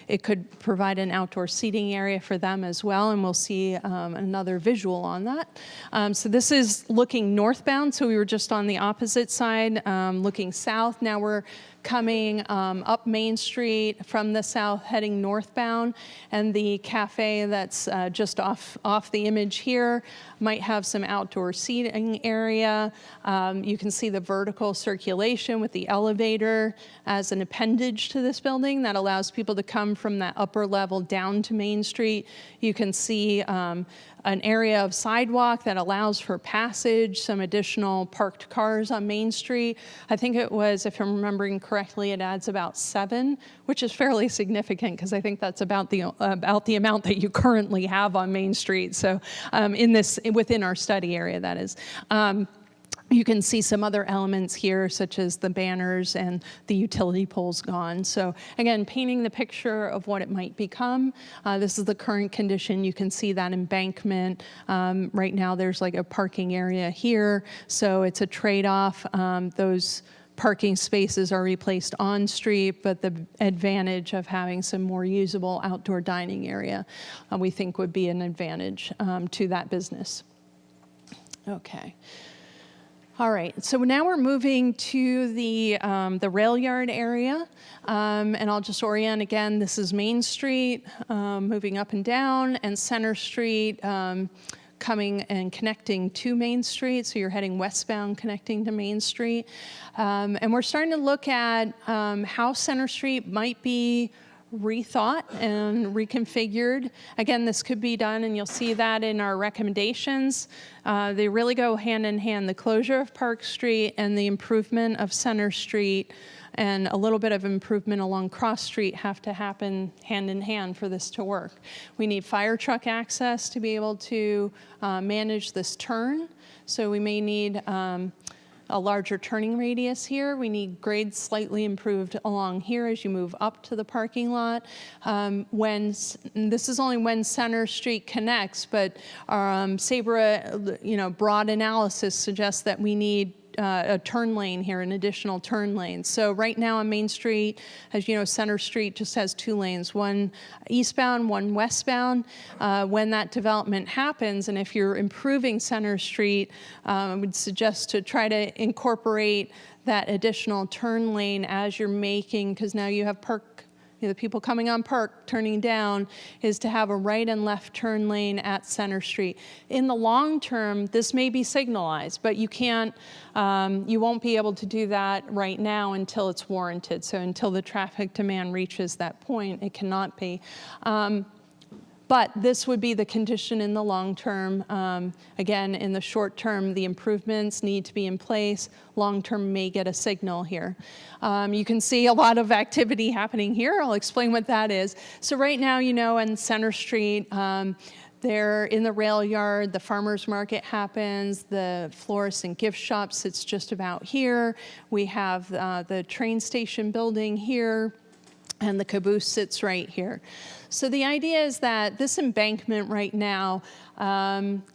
It could provide an outdoor seating area for them as well, and we'll see another visual on that. So this is looking northbound, so we were just on the opposite side, looking south. Now we're coming up Main Street from the south, heading northbound, and the cafe that's just off the image here might have some outdoor seating area. You can see the vertical circulation with the elevator as an appendage to this building that allows people to come from that upper level down to Main Street. You can see an area of sidewalk that allows for passage, some additional parked cars on Main Street. I think it was, if I'm remembering correctly, it adds about 7, which is fairly significant because I think that's about the amount that you currently have on Main Street. So within our study area, that is. You can see some other elements here, such as the banners and the utility poles gone. So again, painting the picture of what it might become. This is the current condition. You can see that embankment. Right now, there's like a parking area here. So it's a trade-off. Those parking spaces are replaced on street, but the advantage of having some more usable outdoor dining area, we think would be an advantage to that business. Okay. All right, so now we're moving to the rail yard area, and I'll just orient again. This is Main Street, moving up and down, and Center Street coming and connecting to Main Street. So you're heading westbound, connecting to Main Street. And we're starting to look at how Center Street might be rethought and reconfigured. Again, this could be done, and you'll see that in our recommendations. They really go hand in hand. The closure of Park Street and the improvement of Center Street and a little bit of improvement along Cross Street have to happen hand in hand for this to work. We need fire truck access to be able to manage this turn. So we may need a larger turning radius here. We need grades slightly improved along here as you move up to the parking lot. This is only when Center Street connects, but our SABRA, broad analysis suggests that we need a turn lane here, an additional turn lane. So right now on Main Street, as you know, Center Street just has 2 lanes, one eastbound, one westbound. When that development happens, and if you're improving Center Street, I would suggest to try to incorporate that additional turn lane as you're making, because now you have the people coming on Park turning down, is to have a right and left turn lane at Center Street. In the long term, this may be signalized, but you won't be able to do that right now until it's warranted. So until the traffic demand reaches that point, it cannot be. But this would be the condition in the long term. Again, in the short term, the improvements need to be in place. Long term may get a signal here. You can see a lot of activity happening here. I'll explain what that is. So right now, on Center Street, they're in the rail yard, the farmer's market happens, the florist and gift shop sits just about here. We have the train station building here, and the caboose sits right here. So the idea is that this embankment right now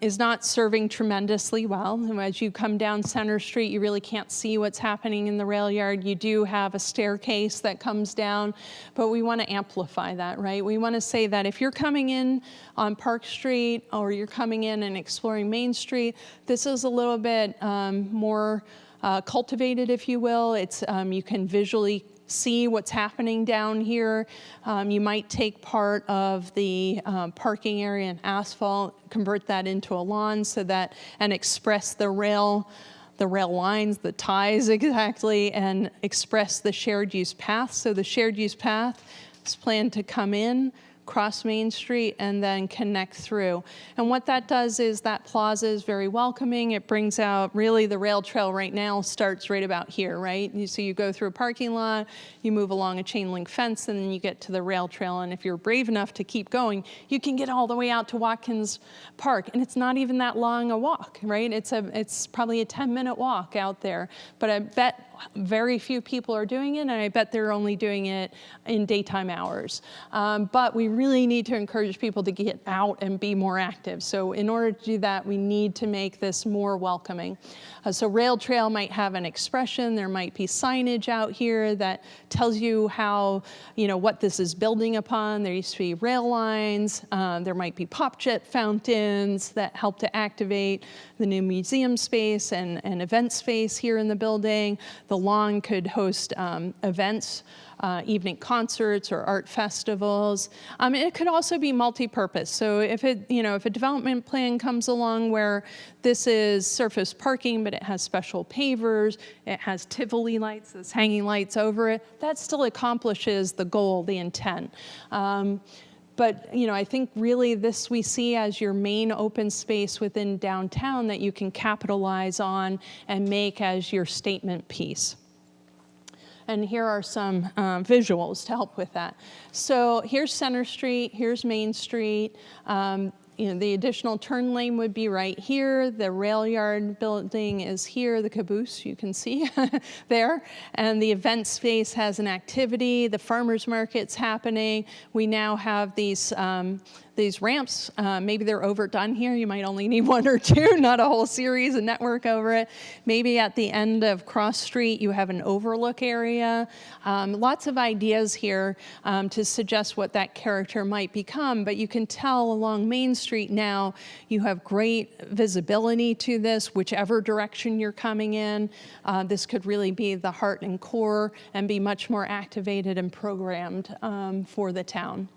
is not serving tremendously well. And as you come down Center Street, you really can't see what's happening in the rail yard. You do have a staircase that comes down, but we want to amplify that, right? We want to say that if you're coming in on Park Street or you're coming in and exploring Main Street, this is a little bit more cultivated, if you will. It's you can visually see what's happening down here. You might take part of the parking area and asphalt, convert that into a lawn and express the rail lines, the ties exactly, and express the shared use path. So the shared use path is planned to come in, cross Main Street, and then connect through. And what that does is that plaza is very welcoming. It brings out, really the rail trail right now starts right about here, right? So you go through a parking lot, you move along a chain link fence, and then you get to the rail trail. And if you're brave enough to keep going, you can get all the way out to Watkins Park. And it's not even that long a walk, right? It's probably a 10-minute walk out there. But I bet very few people are doing it, and I bet they're only doing it in daytime hours. But we really need to encourage people to get out and be more active. So in order to do that, we need to make this more welcoming. So rail trail might have an expression. There might be signage out here that tells you how, what this is building upon. There used to be rail lines. There might be pop jet fountains that help to activate the new museum space and event space here in the building. The lawn could host events, evening concerts or art festivals. It could also be multi-purpose. So if if a development plan comes along where this is surface parking, but it has special pavers, it has Tivoli lights, those hanging lights over it, that still accomplishes the goal, the intent. But I think really this we see as your main open space within downtown that you can capitalize on and make as your statement piece. And here are some visuals to help with that. So here's Center Street, here's Main Street. The additional turn lane would be right here. The rail yard building is here. The caboose, you can see there. And the event space has an activity. The farmers market's happening. We now have these ramps. Maybe they're overdone here. You might only need one or two, not a whole series, a network over it. Maybe at the end of Cross Street, you have an overlook area. Lots of ideas here to suggest what that character might become. But you can tell along Main Street now, you have great visibility to this, whichever direction you're coming in. This could really be the heart and core and be much more activated and programmed for the town.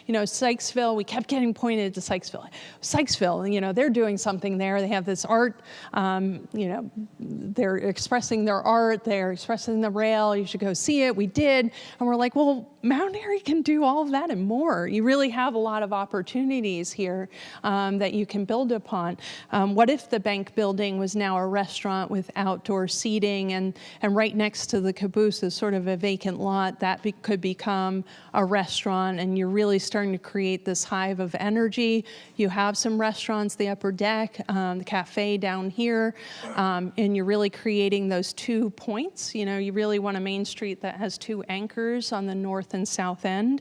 Sykesville, we kept getting pointed to Sykesville. Sykesville, they're doing something there. They have this art, they're expressing their art, they're expressing the rail. You should go see it. We did. And we're like, well, Mount Airy can do all of that and more. You really have a lot of opportunities here that you can build upon. What if the bank building was now a restaurant with outdoor seating and right next to the caboose is sort of a vacant lot that could become a restaurant, and you're really starting to create this hive of energy. You have some restaurants, the upper deck, the cafe down here, and you're really creating those 2 points. You really want a Main Street that has 2 anchors on the north and south end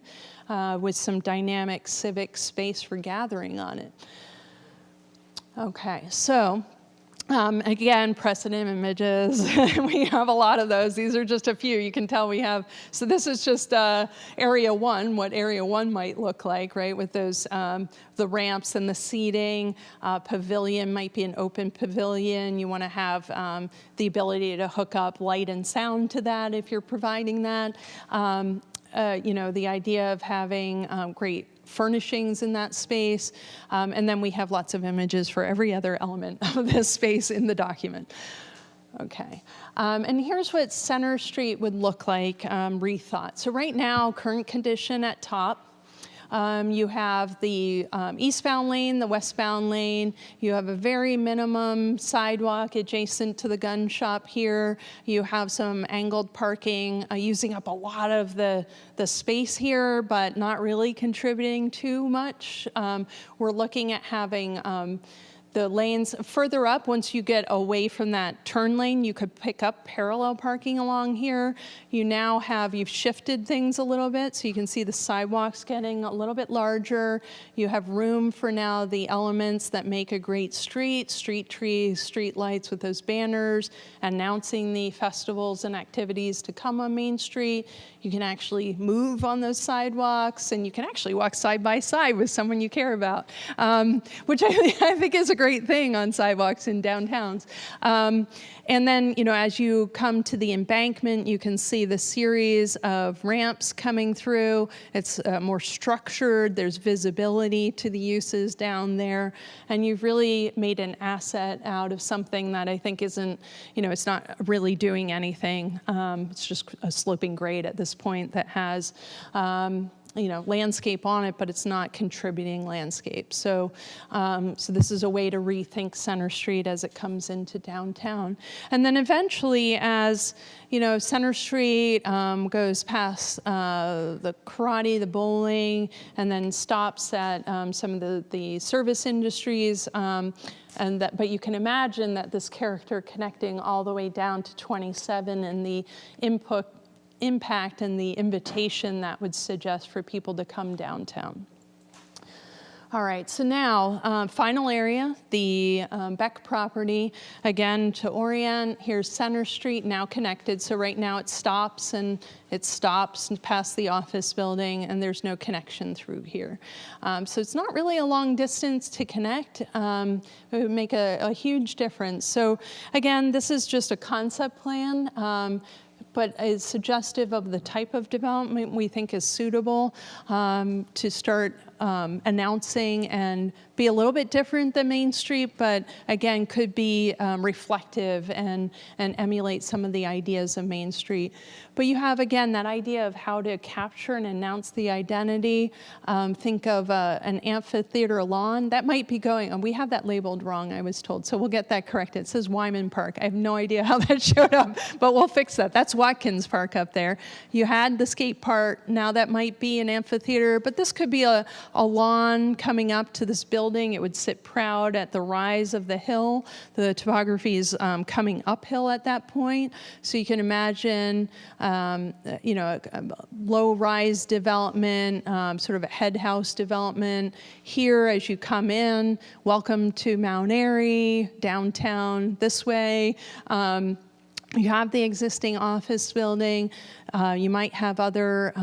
with some dynamic civic space for gathering on it. Okay, so again, precedent images. We have a lot of those. These are just a few. You can tell we have. So this is just Area 1, what Area 1 might look like, right? With those, the ramps and the seating. Pavilion might be an open pavilion. You want to have the ability to hook up light and sound to that if you're providing that. The idea of having great furnishings in that space. And then we have lots of images for every other element of this space in the document. Okay. And here's what Center Street would look like rethought. So right now, current condition at top. You have the eastbound lane, the westbound lane. You have a very minimum sidewalk adjacent to the gun shop here. You have some angled parking using up a lot of the space here, but not really contributing too much. We're looking at having the lanes further up. Once you get away from that turn lane, you could pick up parallel parking along here. You now you've shifted things a little bit, so you can see the sidewalks getting a little bit larger. You have room for now the elements that make a great street trees, street lights with those banners announcing the festivals and activities to come on Main Street. You can actually move on those sidewalks, and you can actually walk side by side with someone you care about, which I think is a great thing on sidewalks in downtowns. And then, as you come to the embankment, you can see the series of ramps coming through. It's more structured. There's visibility to the uses down there. And you've really made an asset out of something that I think isn't, it's not really doing anything. It's just a sloping grade at this point that has landscape on it, but it's not contributing landscape. So, so this is a way to rethink Center Street as it comes into downtown. And then eventually, as Center Street goes past the karate, the bowling, and then stops at some of the service industries. But you can imagine that this character connecting all the way down to 27 and the impact and the invitation that would suggest for people to come downtown. All right, so now, final area, the Beck property. Again, to orient, here's Center Street, now connected. So right now it stops past the office building, and there's no connection through here. So it's not really a long distance to connect. It would make a huge difference. So again, this is just a concept plan. But is suggestive of the type of development we think is suitable to start announcing and be a little bit different than Main Street, but again, could be reflective and emulate some of the ideas of Main Street. But you have, again, that idea of how to capture and announce the identity. Think of an amphitheater lawn. That might be going, and we have that labeled wrong, I was told, so we'll get that corrected. It says Wyman Park. I have no idea how that showed up, but we'll fix that. That's Watkins Park up there. You had the skate park. Now that might be an amphitheater, but this could be a lawn coming up to this building. It would sit proud at the rise of the hill. The topography is coming uphill at that point. So you can imagine, low-rise development, sort of a head house development. Here, as you come in, welcome to Mount Airy, downtown this way. You have the existing office building. You might have other,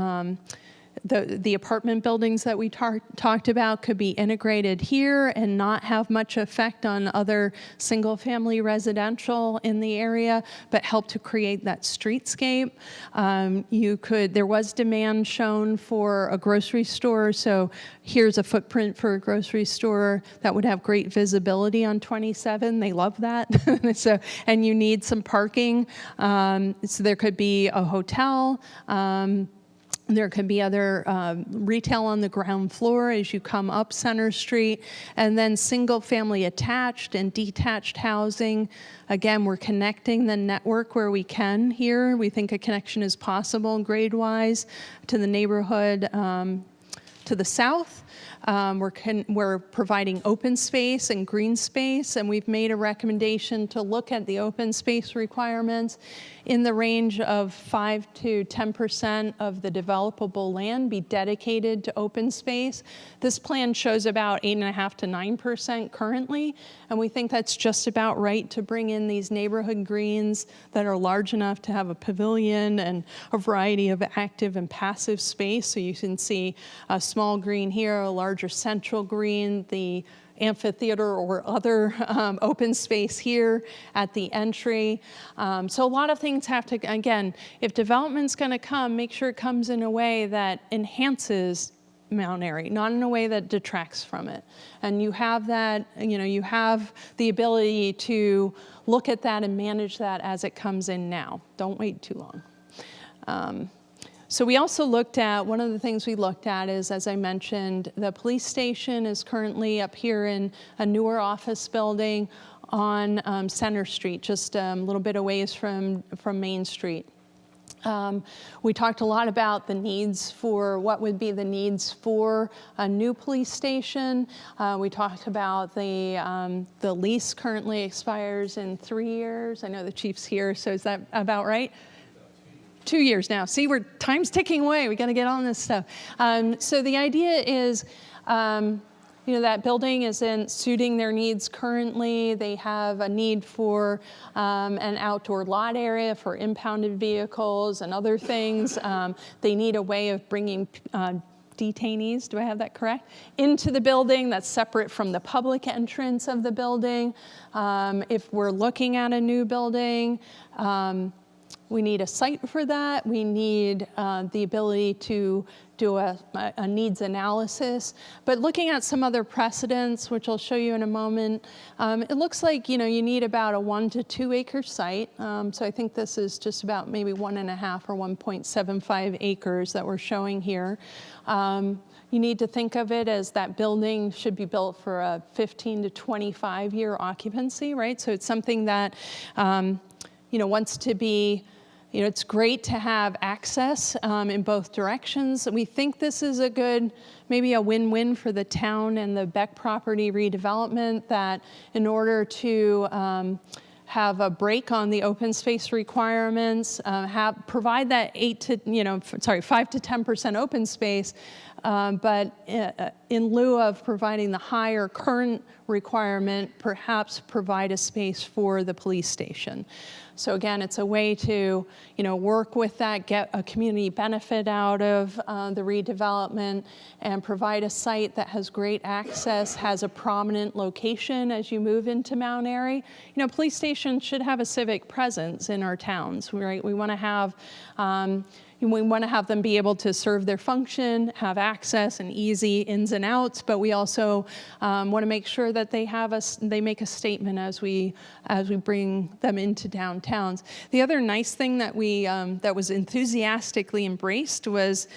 the apartment buildings that we talked about could be integrated here and not have much effect on other single-family residential in the area, but help to create that streetscape. There was demand shown for a grocery store, so here's a footprint for a grocery store that would have great visibility on 27. They love that. And you need some parking. So there could be a hotel. There could be other retail on the ground floor as you come up Center Street, and then single-family attached and detached housing. Again, we're connecting the network where we can here. We think a connection is possible grade-wise to the neighborhood to the south. We're providing open space and green space, and we've made a recommendation to look at the open space requirements in the range of 5 to 10% of the developable land be dedicated to open space. This plan shows about 8.5 to 9% currently, and we think that's just about right to bring in these neighborhood greens that are large enough to have a pavilion and a variety of active and passive space. So you can see a small green here, a larger central green, the amphitheater or other open space here at the entry. So a lot of things have to, again, if development's going to come, make sure it comes in a way that enhances Mount Airy, not in a way that detracts from it. And you have that, you have the ability to look at that and manage that as it comes in now. Don't wait too long. So we also looked at, one of the things we looked at is, as I mentioned, the police station is currently up here in a newer office building on Center Street, just a little bit a ways from Main Street. We talked a lot about the needs for, what would be the needs for a new police station. We talked about the lease currently expires in 3 years. I know the chief's here, so is that about right? 2 years now. See, time's ticking away. We got to get on this stuff. So the idea is, that building isn't suiting their needs currently. They have a need for an outdoor lot area for impounded vehicles and other things. They need a way of bringing detainees, do I have that correct, into the building that's separate from the public entrance of the building. If we're looking at a new building, We need a site for that. We need the ability to do a needs analysis. But looking at some other precedents, which I'll show you in a moment, it looks like you need about a 1 to 2 acre site. So I think this is just about maybe 1.5 or 1.75 acres that we're showing here. You need to think of it as that building should be built for a 15 to 25 year occupancy, right? So it's something that wants to be. It's great to have access in both directions. We think this is maybe a win-win for the town and the Beck property redevelopment, that in order to have a break on the open space requirements, provide that 5 to 10% open space, but in lieu of providing the higher current requirement, perhaps provide a space for the police station. So again, it's a way to, work with that, get a community benefit out of the redevelopment, and provide a site that has great access, has a prominent location as you move into Mount Airy. Police stations should have a civic presence in our towns, right? We want to have them be able to serve their function, have access and easy ins and outs, but we also want to make sure that they make a statement as we bring them into downtowns. The other nice thing that that was enthusiastically embraced was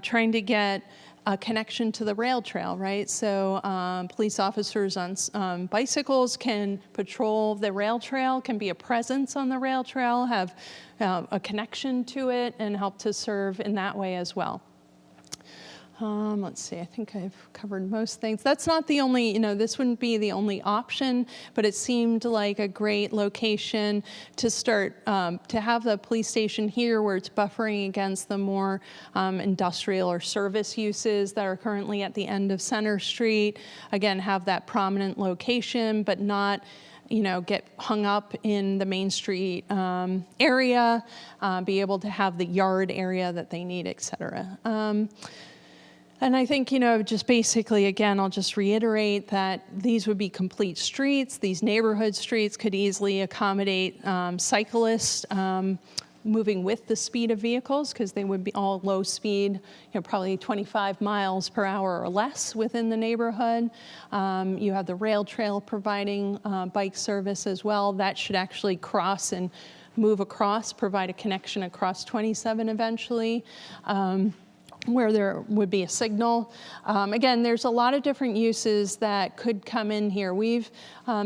trying to get a connection to the rail trail, right? So police officers on bicycles can patrol the rail trail, can be a presence on the rail trail, have a connection to it, and help to serve in that way as well. Let's see, I think I've covered most things. That's not the only, this wouldn't be the only option, but it seemed like a great location to start, to have the police station here where it's buffering against the more industrial or service uses that are currently at the end of Center Street. Again, have that prominent location, but not get hung up in the Main Street area, be able to have the yard area that they need, et cetera. And I think, just basically, again, I'll just reiterate that these would be complete streets. These neighborhood streets could easily accommodate cyclists moving with the speed of vehicles, because they would be all low speed, probably 25 miles per hour or less within the neighborhood. You have the rail trail providing bike service as well. That should actually cross and move across, provide a connection across 27 eventually. Where there would be a signal. Again, there's a lot of different uses that could come in here. We've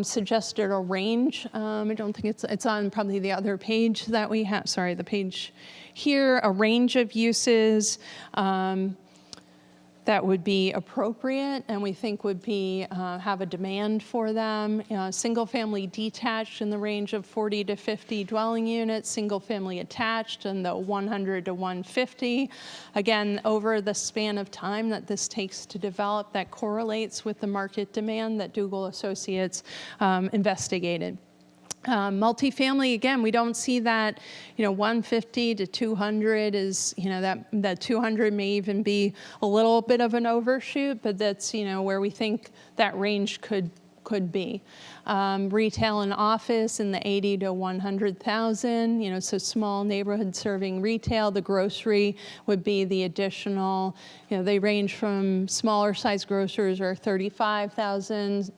suggested a range. I don't think it's on probably the other page that we have. Sorry, the page here. A range of uses that would be appropriate and we think would be have a demand for them. Single family detached in the range of 40 to 50 dwelling units, single family attached in the 100 to 150. Again, over the span of time that this takes to develop, that correlates with the market demand that Dougal Associates investigated. Multifamily, again, we don't see that, 150 to 200 is, that 200 may even be a little bit of an overshoot, but that's, where we think that range could be. Retail and office in the 80 to 100,000, so small neighborhood serving retail. The grocery would be the additional, they range from smaller size grocers or 35,000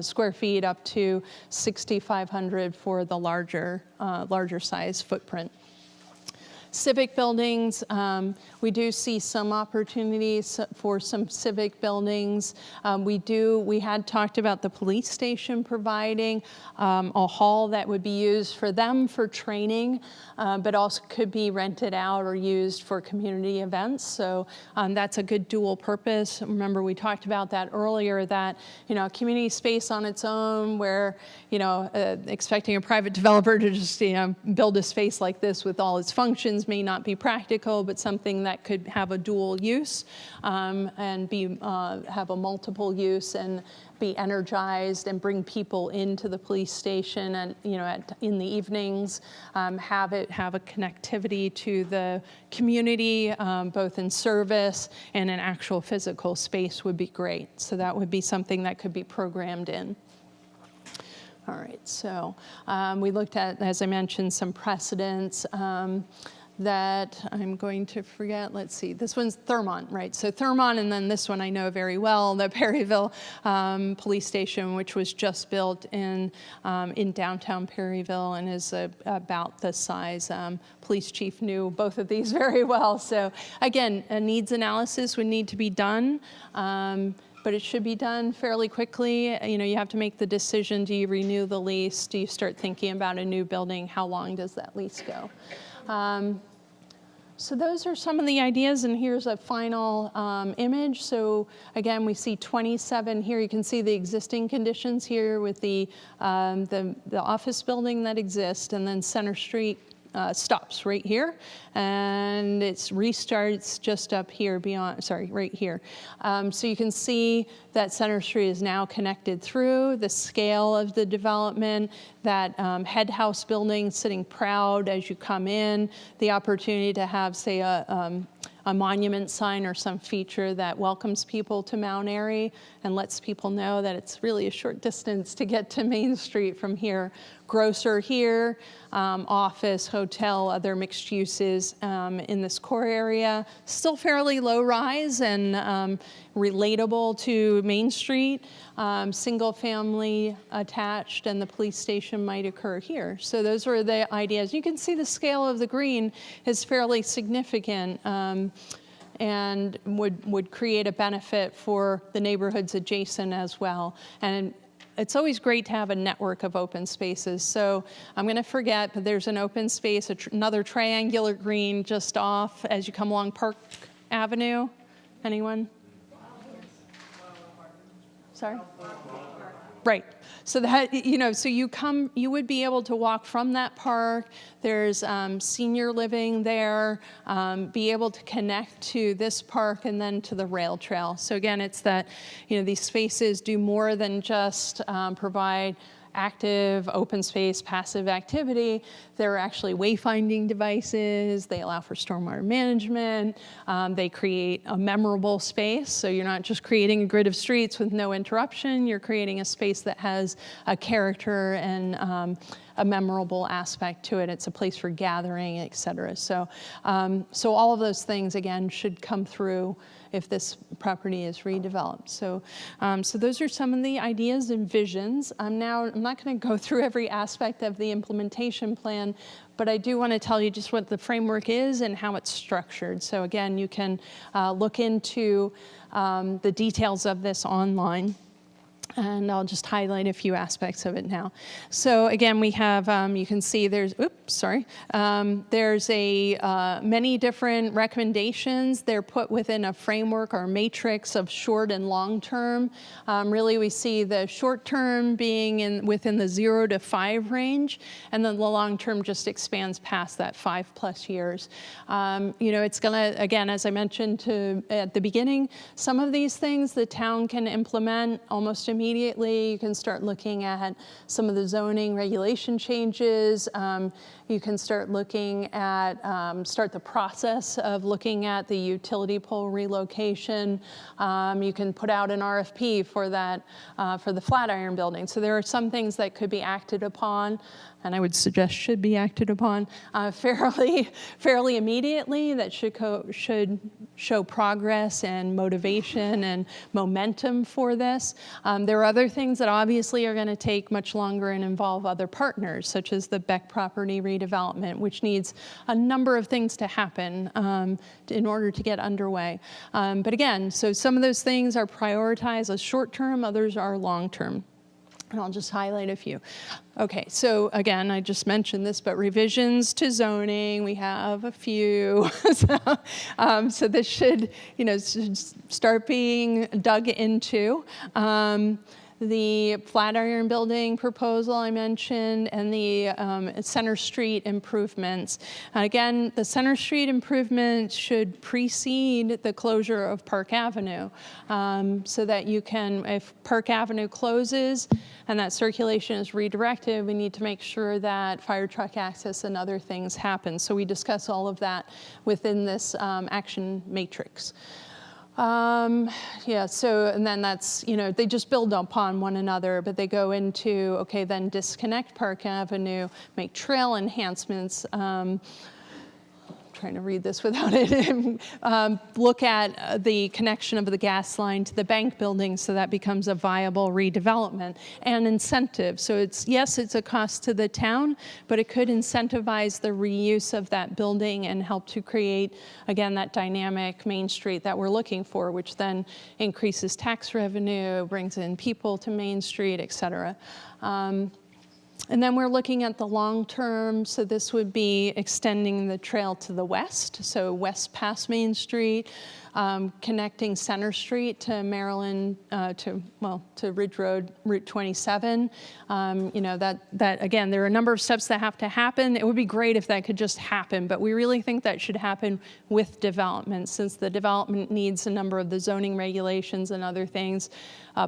square feet up to 6,500 for the larger size footprint. Civic buildings, we do see some opportunities for some civic buildings. We had talked about the police station providing a hall that would be used for them for training, but also could be rented out or used for community events. So that's a good dual purpose. Remember, we talked about that earlier, that, community space on its own where, expecting a private developer to just, build a space like this with all its functions may not be practical, but something that could have a dual use and be have a multiple use and be energized and bring people into the police station and in the evenings, have a connectivity to the community, both in service and an actual physical space would be great. So that would be something that could be programmed in. All right, so we looked at, as I mentioned, some precedents that I'm going to forget. Let's see, this one's Thurmont, right? So Thurmont, and then this one I know very well, the Perryville Police Station, which was just built in downtown Perryville and is about the size. Police chief knew both of these very well. So again, a needs analysis would need to be done. But it should be done fairly quickly. You know, you have to make the decision, do you renew the lease? Do you start thinking about a new building? How long does that lease go? So those are some of the ideas, and here's a final image. So again, we see 27 here. You can see the existing conditions here with the office building that exists, and then Center Street stops right here, and it restarts just up here beyond, sorry, right here. So you can see that Center Street is now connected through, the scale of the development, that head house building sitting proud as you come in, the opportunity to have, say, a monument sign or some feature that welcomes people to Mount Airy and lets people know that it's really a short distance to get to Main Street from here. Grocer here, office, hotel, other mixed uses in this core area. Still fairly low rise and relatable to Main Street. Single family attached, and the police station might occur here. So those were the ideas. You can see the scale of the green is fairly significant. And would create a benefit for the neighborhoods adjacent as well. And it's always great to have a network of open spaces. So I'm going to forget, but there's an open space, another triangular green just off as you come along Park Avenue. Anyone? Sorry? Right. So that, you know, so you would be able to walk from that park. There's senior living there, be able to connect to this park and then to the rail trail. So again, it's that, you know, these spaces do more than just provide active, open space, passive activity. They're actually wayfinding devices. They allow for stormwater management. They create a memorable space. So you're not just creating a grid of streets with no interruption. You're creating a space that has a character and a memorable aspect to it. It's a place for gathering, et cetera. So, so all of those things, again, should come through if this property is redeveloped. So, so those are some of the ideas and visions. I'm not going to go through every aspect of the implementation plan, but I do want to tell you just what the framework is and how it's structured. So again, you can look into the details of this online. And I'll just highlight a few aspects of it now. So again, we have, you can see there's, there's many different recommendations. They're put within a framework or matrix of short and long term. Really, we see the short term being within the 0 to 5 range, and then the long term just expands past that 5+ years. You know, it's gonna, again, as I mentioned at the beginning, some of these things the town can implement almost immediately. You can start looking at some of the zoning regulation changes. You can start looking at, start the process of looking at the utility pole relocation. You can put out an RFP for that, for the Flatiron building. So there are some things that could be acted upon, and I would suggest should be acted upon fairly immediately, that should show progress and motivation and momentum for this. There are other things that obviously are going to take much longer and involve other partners, such as the Beck property redevelopment, which needs a number of things to happen in order to get underway. But again, so some of those things are prioritized as short-term, others are long-term. And I'll just highlight a few. Okay, so again, I just mentioned this, but revisions to zoning, we have a few. So this should, you know, start being dug into. The Flatiron building proposal I mentioned, and the Center Street improvements. Again, the Center Street improvements should precede the closure of Park Avenue, so that you can, if Park Avenue closes and that circulation is redirected, we need to make sure that fire truck access and other things happen. So we discuss all of that within this action matrix. Yeah, so, and then that's, they just build upon one another, but they go into, okay, then disconnect Park Avenue, make trail enhancements, trying to read this without it, look at the connection of the gas line to the bank building so that becomes a viable redevelopment and incentive. So yes, it's a cost to the town, but it could incentivize the reuse of that building and help to create, again, that dynamic Main Street that we're looking for, which then increases tax revenue, brings in people to Main Street, et cetera. And then we're looking at the long term, so this would be extending the trail to the west, so west past Main Street, connecting Center Street to Maryland, to Ridge Road, Route 27. That again, there are a number of steps that have to happen. It would be great if that could just happen, but we really think that should happen with development, since the development needs a number of the zoning regulations and other things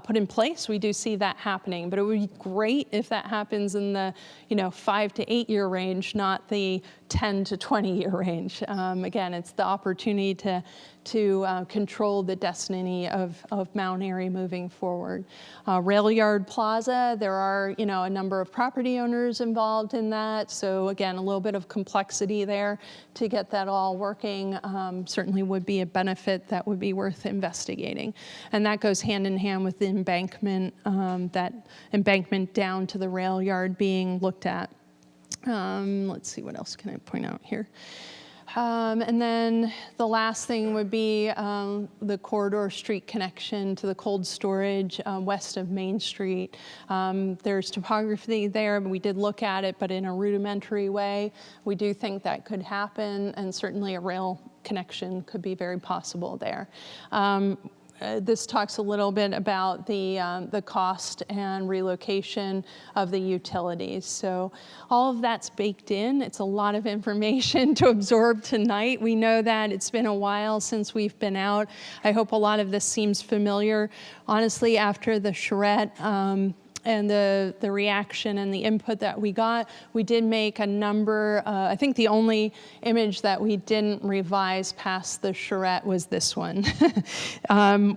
put in place. We do see that happening, but it would be great if that happens in the 5 to 8 year range, not the 10 to 20 year range. Again, it's the opportunity to control the destiny of Mount Airy moving forward. Rail Yard Plaza, there are a number of property owners involved in that. So again, a little bit of complexity there to get that all working. Certainly would be a benefit that would be worth investigating. And that goes hand in hand with the embankment, that embankment down to the rail yard being looked at. Let's see, what else can I point out here? And then the last thing would be the corridor street connection to the cold storage west of Main Street. There's topography there, but we did look at it, but in a rudimentary way. We do think that could happen, and certainly a rail connection could be very possible there. This talks a little bit about the cost and relocation of the utilities. So all of that's baked in. It's a lot of information to absorb tonight. We know that it's been a while since we've been out. I hope a lot of this seems familiar. Honestly, after the charrette, and the reaction and the input that we got, we did make a number, I think the only image that we didn't revise past the charrette was this one.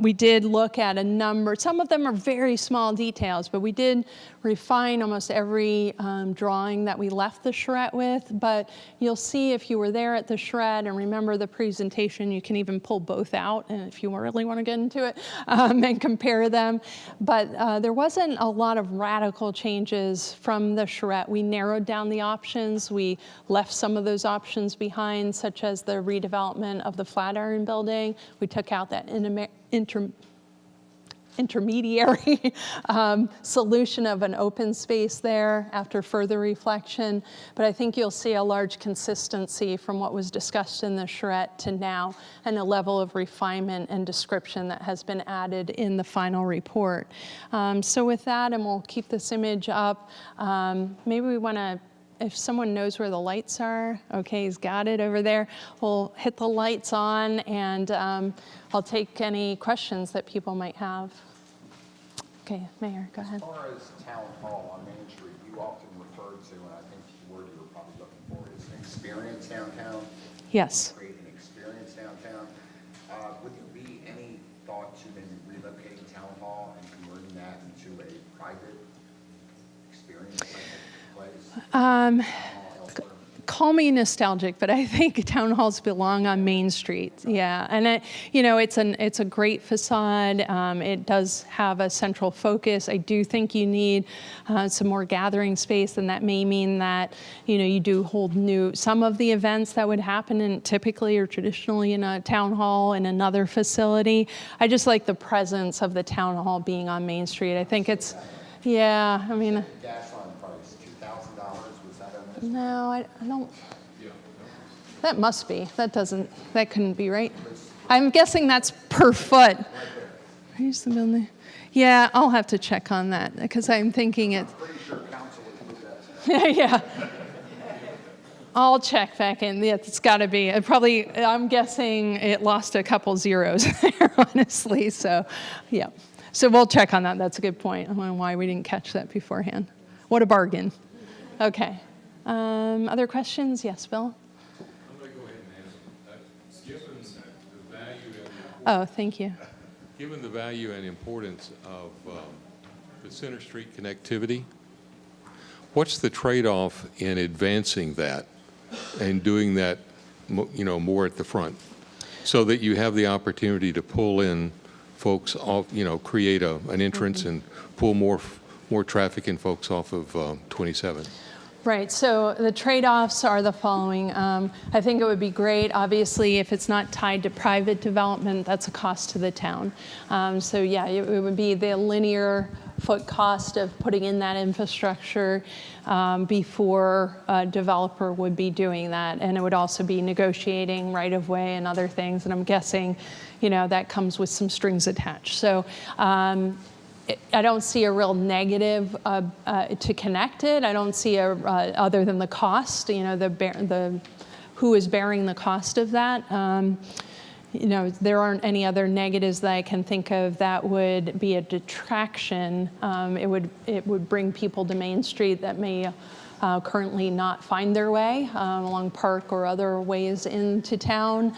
We did look at a number, some of them are very small details, but we did refine almost every drawing that we left the charrette with, but you'll see if you were there at the charrette and remember the presentation, you can even pull both out, and if you really want to get into it, and compare them. But there wasn't a lot of radical changes from the charrette. We narrowed down the options. We left some of those options behind, such as the redevelopment of the Flatiron building. We took out that intermediary solution of an open space there after further reflection. But I think you'll see a large consistency from what was discussed in the charrette to now, and a level of refinement and description that has been added in the final report. So with that, and we'll keep this image up, maybe we want to, if someone knows where the lights are, okay, he's got it over there. We'll hit the lights on, and I'll take any questions that people might have. Okay, Mayor, go ahead. As far as Town Hall on Main Street, you often refer to, and I think the word you're probably looking for is an experience downtown. Yes. Create an experience downtown. Would there be any thought to maybe relocating Town Hall and converting that into a private experience place? Call me nostalgic, but I think town halls belong on Main Street. Yeah, and it's a great facade. It does have a central focus. I do think you need some more gathering space, and that may mean that you do hold some of the events that would happen typically or traditionally in a town hall in another facility. I just like the presence of the town hall being on Main Street. I think it's, yeah. I mean. No, I don't. That must be. That couldn't be right. I'm guessing that's per foot. Here's the building. Yeah, I'll have to check on that because I'm thinking it. I'm pretty sure council would do that. Yeah. I'll check back in. Yeah, it's got to be. I'm guessing it lost a couple zeros there, honestly. So, yeah. So we'll check on that. That's a good point. I don't know why we didn't catch that beforehand. What a bargain. Okay. Other questions? Yes, Bill? I'm going to go ahead and ask. Given the value and the Oh, thank you. Given the value and importance of the Center Street connectivity, what's the trade-off in advancing that and doing that, more at the front, so that you have the opportunity to pull in folks off, create an entrance and pull more traffic and folks off of 27? Right, so the trade-offs are the following. I think it would be great, obviously, if it's not tied to private development, that's a cost to the town. So yeah, it would be the linear foot cost of putting in that infrastructure before a developer would be doing that. And it would also be negotiating right-of-way and other things. And I'm guessing, that comes with some strings attached. So I don't see a real negative to connect it. I don't see other than the cost, who is bearing the cost of that. There aren't any other negatives that I can think of that would be a detraction. It would bring people to Main Street that may currently not find their way along Park or other ways into town.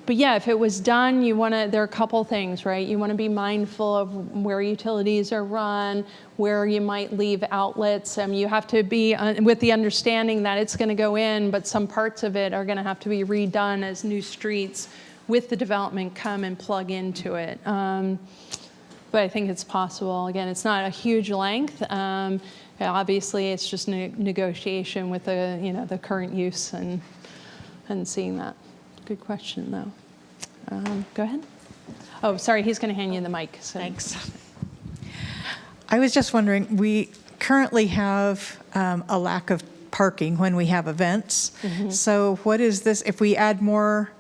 But yeah, if it was done, there are a couple things, right? You want to be mindful of where utilities are run, where you might leave outlets. You have to be with the understanding that it's going to go in, but some parts of it are going to have to be redone as new streets with the development come and plug into it. But I think it's possible. Again, it's not a huge length. Obviously, it's just negotiation with the current use and seeing that. Good question, though. Go ahead. Oh, sorry, he's going to hand you the mic. So. Thanks. I was just wondering, we currently have a lack of parking when we have events. Mm-hmm. So what is this, if we add more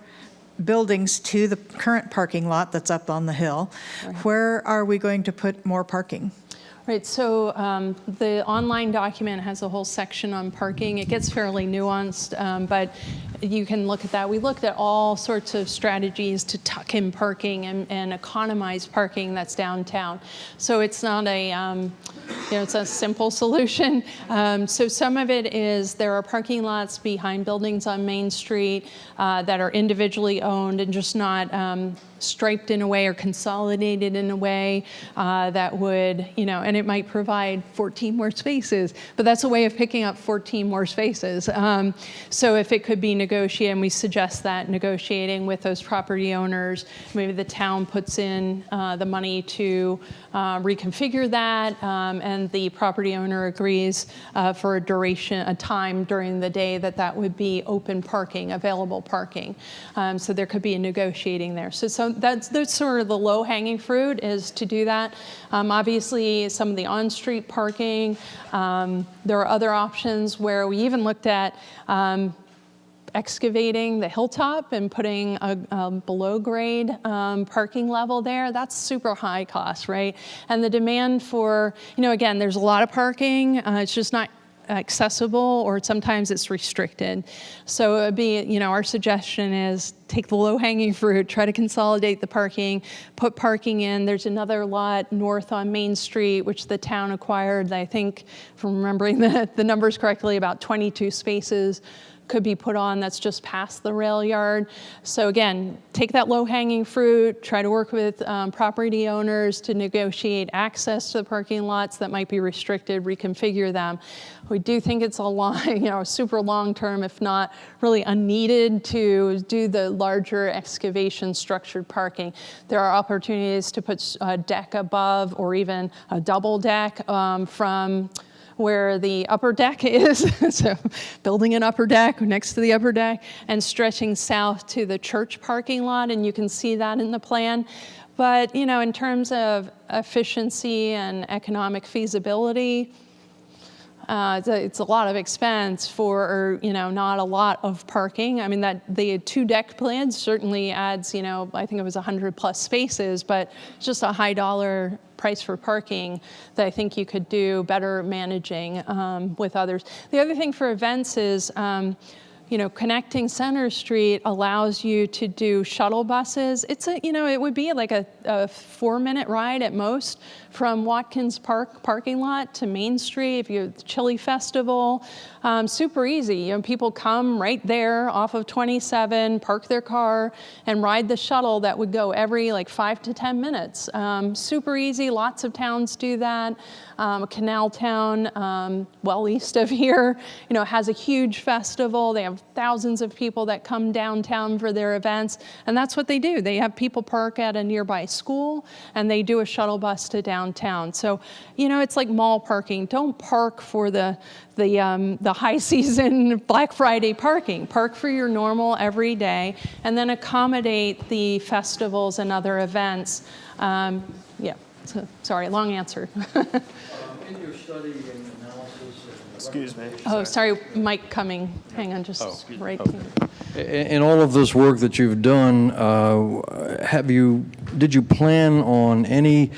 buildings to the current parking lot that's up on the hill, right, where are we going to put more parking? Right, so the online document has a whole section on parking. It gets fairly nuanced, but you can look at that. We looked at all sorts of strategies to tuck in parking and economize parking that's downtown. So it's not it's a simple solution. So some of it is there are parking lots behind buildings on Main Street that are individually owned and just not striped in a way or consolidated in a way that would, and it might provide 14 more spaces, but that's a way of picking up 14 more spaces. So if it could be negotiated, and we suggest that negotiating with those property owners, maybe the town puts in the money to reconfigure that, and the property owner agrees for a time during the day that would be open parking, available parking. So there could be a negotiating there. So that's sort of the low-hanging fruit is to do that. Obviously, some of the on-street parking, there are other options where we even looked at excavating the hilltop and putting a below-grade parking level there. That's super high cost, right? And the demand for, again, there's a lot of parking. It's just not accessible, or sometimes it's restricted. So it would be, our suggestion is take the low-hanging fruit, try to consolidate the parking, put parking in. There's another lot north on Main Street, which the town acquired, I think, from remembering the numbers correctly, about 22 spaces could be put on that's just past the rail yard. So again, take that low-hanging fruit, try to work with property owners to negotiate access to the parking lots that might be restricted, reconfigure them. We do think it's a super long-term, if not really unneeded, to do the larger excavation structured parking. There are opportunities to put a deck above or even a double deck from where the upper deck is, so building an upper deck next to the upper deck and stretching south to the church parking lot, and you can see that in the plan. But, in terms of efficiency and economic feasibility, it's a lot of expense for, not a lot of parking. I mean, that the 2-deck plan certainly adds, I think it was 100 plus spaces, but it's just a high dollar price for parking that I think you could do better managing with others. The other thing for events is, connecting Center Street allows you to do shuttle buses. It would be like a 4-minute ride at most from Watkins Park parking lot to Main Street. If you have the Chili Festival, super easy. People come right there off of 27, park their car, and ride the shuttle that would go every like 5 to 10 minutes. Super easy. Lots of towns do that. Canal Town, well east of here, has a huge festival. They have thousands of people that come downtown for their events, and that's what they do. They have people park at a nearby school, and they do a shuttle bus to downtown. So, it's like mall parking. Don't park for the high season Black Friday parking. Park for your normal everyday, and then accommodate the festivals and other events. So, sorry, long answer. In your study and analysis. Excuse me. Oh, sorry, mic coming. Hang on, just right here. In all of this work that you've done, did you plan on any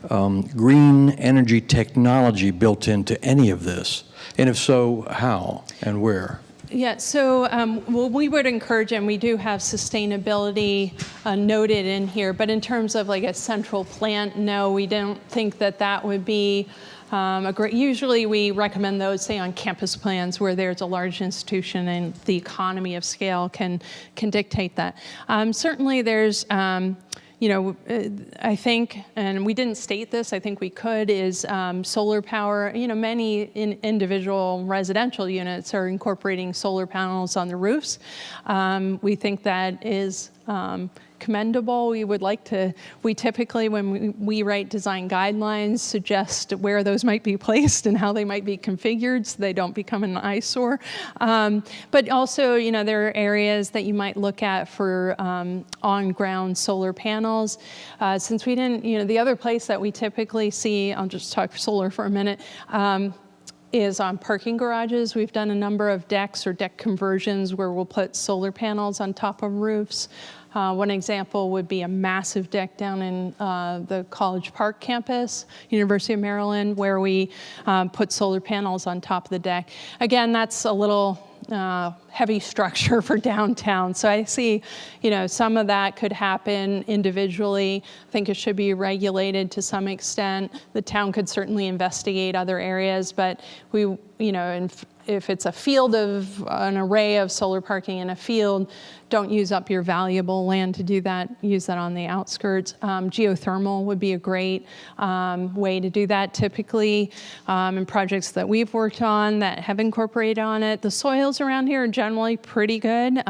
green energy technology built into any of this? And if so, how and where? Yeah, so we would encourage, and we do have sustainability noted in here, but in terms of like a central plant, no, we don't think that would be a great. Usually we recommend those, say, on campus plans where there's a large institution and the economy of scale can dictate that. Certainly there's I think, and we didn't state this, I think we could, is solar power. Many individual residential units are incorporating solar panels on the roofs. We think that is commendable. We typically, when we write design guidelines, suggest where those might be placed and how they might be configured so they don't become an eyesore. But also, there are areas that you might look at for on-ground solar panels. Since we didn't, the other place that we typically see, I'll just talk solar for a minute, is on parking garages. We've done a number of decks or deck conversions where we'll put solar panels on top of roofs. One example would be a massive deck down in the College Park campus, University of Maryland, where we put solar panels on top of the deck. Again, that's a little heavy structure for downtown. So I see, some of that could happen individually. I think it should be regulated to some extent. The town could certainly investigate other areas, but we, if it's a field of an array of solar parking in a field, don't use up your valuable land to do that. Use that on the outskirts. Geothermal would be a great way to do that. Typically, in projects that we've worked on that have incorporated on it, the soils around here are generally pretty good.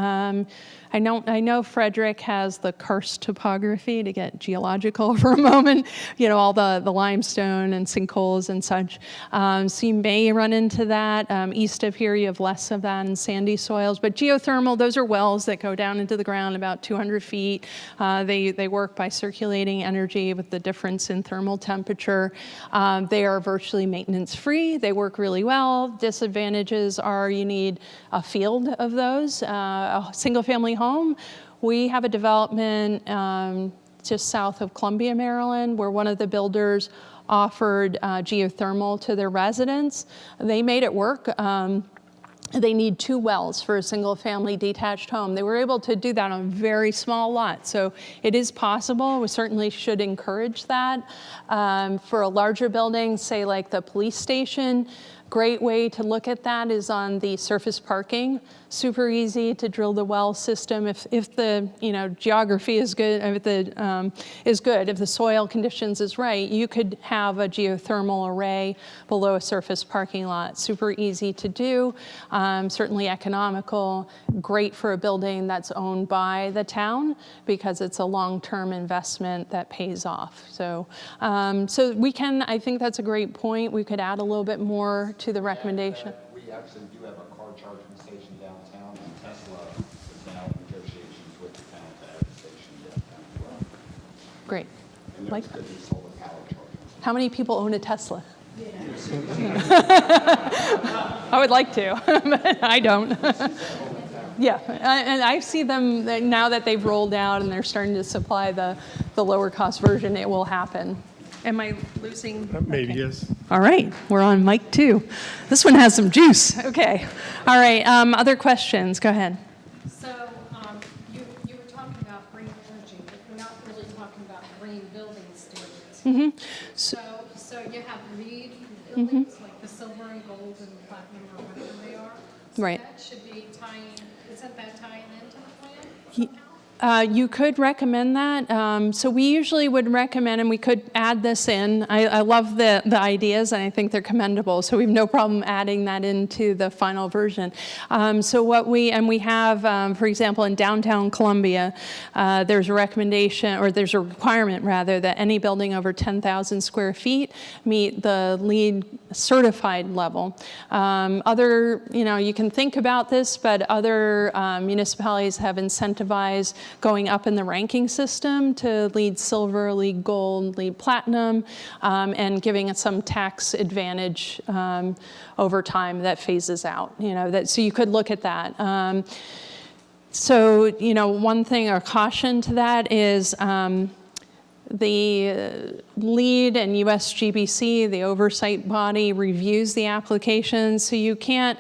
I know Frederick has the karst topography, to get geological for a moment, all the limestone and sinkholes and such. So you may run into that. East of here, you have less of that in sandy soils. But geothermal, those are wells that go down into the ground about 200 feet. They work by circulating energy with the difference in thermal temperature. They are virtually maintenance-free. They work really well. Disadvantages are you need a field of those. A single-family home. We have a development just south of Columbia, Maryland, where one of the builders offered geothermal to their residents. They made it work. They need 2 wells for a single-family detached home. They were able to do that on a very small lot. So it is possible. We certainly should encourage that. For a larger building, say like the police station, great way to look at that is on the surface parking. Super easy to drill the well system if the geography is good, if the soil conditions is right, you could have a geothermal array below a surface parking lot. Super easy to do, certainly economical, great for a building that's owned by the town because it's a long-term investment that pays off. So, we can. I think that's a great point. We could add a little bit more to the recommendation. We actually do have a car charging station downtown, and Tesla is now in negotiations with the town to add a station downtown as well. Great. And Like, there's going to be solar power charging. how many people own a Tesla? I would like to, but I don't. Yeah, and I see them now that they've rolled out and they're starting to supply the lower cost version, it will happen. Am I losing? Maybe, Okay. yes. All right, we're on mic 2. This one has some juice. Okay. All right, other questions? Go ahead. So you were talking about green energy, but we're not really talking about green building standards. So you have LEED buildings, like the silver and gold and platinum or whatever they are. So Right. that should be isn't that tying into the plan somehow? You could recommend that. So we usually would recommend, and we could add this in. I love the ideas, and I think they're commendable. So we have no problem adding that into the final version. So what we have, for example, in downtown Columbia, there's a recommendation, or there's a requirement rather, that any building over 10,000 square feet meet the LEED certified level. You can think about this, but other municipalities have incentivized going up in the ranking system to LEED silver, LEED gold, LEED platinum, and giving it some tax advantage over time that phases out. So you could look at that. One thing or caution to that is the LEED and USGBC, the oversight body, reviews the application. So you can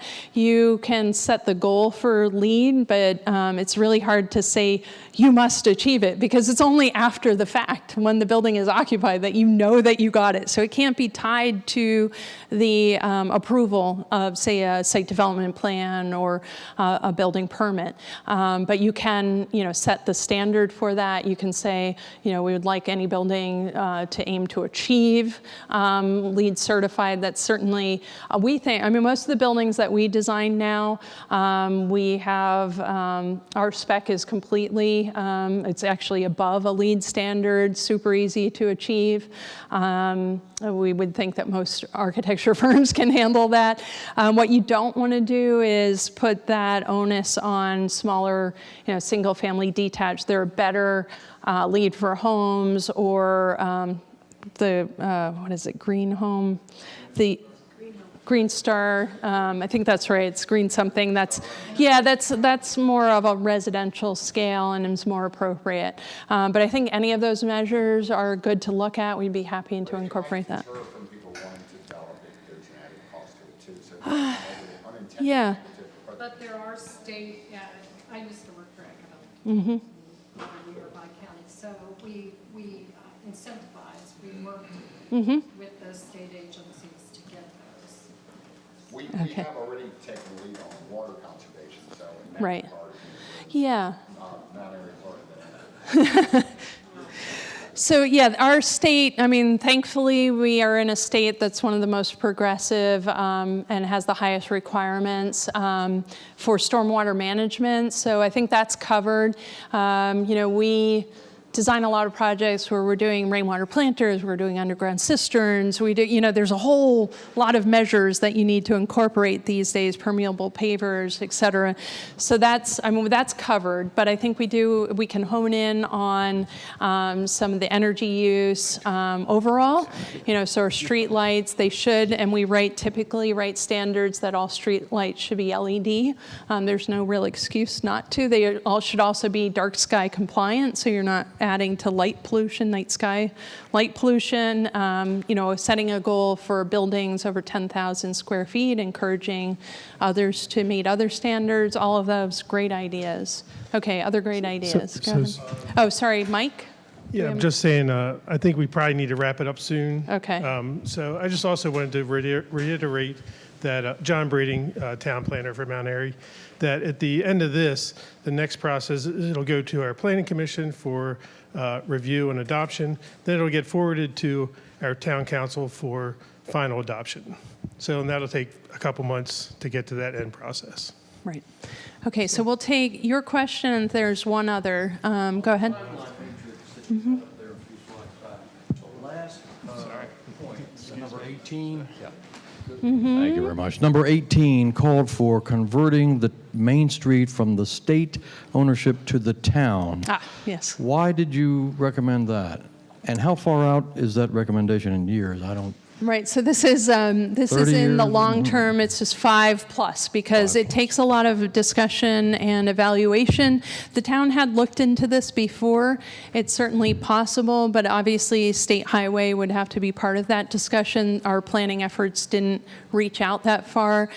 set the goal for LEED, but it's really hard to say you must achieve it because it's only after the fact, when the building is occupied, that you know that you got it. So it can't be tied to the approval of, say, a site development plan or a building permit. But you can, set the standard for that. You can say, we would like any building to aim to achieve LEED certified. That's certainly, we think, most of the buildings that we design now, we have, our spec is completely, it's actually above a LEED standard, super easy to achieve. We would think that most architecture firms can handle that. What you don't want to do is put that onus on smaller, single-family detached. There are better LEED for homes or Green Home, the Green Star. I think that's right. It's green something. That's more of a residential scale and is more appropriate. But I think any of those measures are good to look at. We'd be happy to incorporate that. From people wanting to develop it, there's an added cost to it too. So unintended Yeah. negative, But there are I used to work for economic nearby county, so we incentivize, we work with the state agencies to get those. we Okay. have already taken the lead on water conservation, so in that Right. regard, Yeah. not every part of it. So our state, thankfully we are in a state that's one of the most progressive and has the highest requirements for stormwater management. So I think that's covered. We design a lot of projects where we're doing rainwater planters, we're doing underground cisterns. We do, there's a whole lot of measures that you need to incorporate these days, permeable pavers, et cetera. So that's covered. But I think we can hone in on some of the energy use overall. So our street lights, they should, and we typically write standards that all street lights should be LED. There's no real excuse not to. They all should also be dark sky compliant, so you're not adding to light pollution, night sky light pollution, setting a goal for buildings over 10,000 square feet, encouraging others to meet other standards, all of those great ideas. Okay, other great ideas. Go ahead. Oh, sorry, Mike? Yeah, I'm just saying, I think we probably need to wrap it up soon. Okay. So I just also wanted to reiterate that John Breeding, town planner for Mount Airy, that at the end of this, the next process, it'll go to our planning commission for review and adoption. Then it'll get forwarded to our town council for final adoption. So and that'll take a couple months to get to that end process. Right. Okay, so we'll take your question, and there's one other. Go ahead. Last point, number 18. Thank you very much. Number 18 called for converting the Main Street from the state ownership to the town. Yes. Why did you recommend that? And how far out is that recommendation in years? I don't Right, so this is in 30 the years, long term, it's just 5+ because it takes a lot of discussion and evaluation. The town had looked into this before. It's certainly possible, but obviously State Highway would have to be part of that discussion. Our planning efforts didn't reach out that far.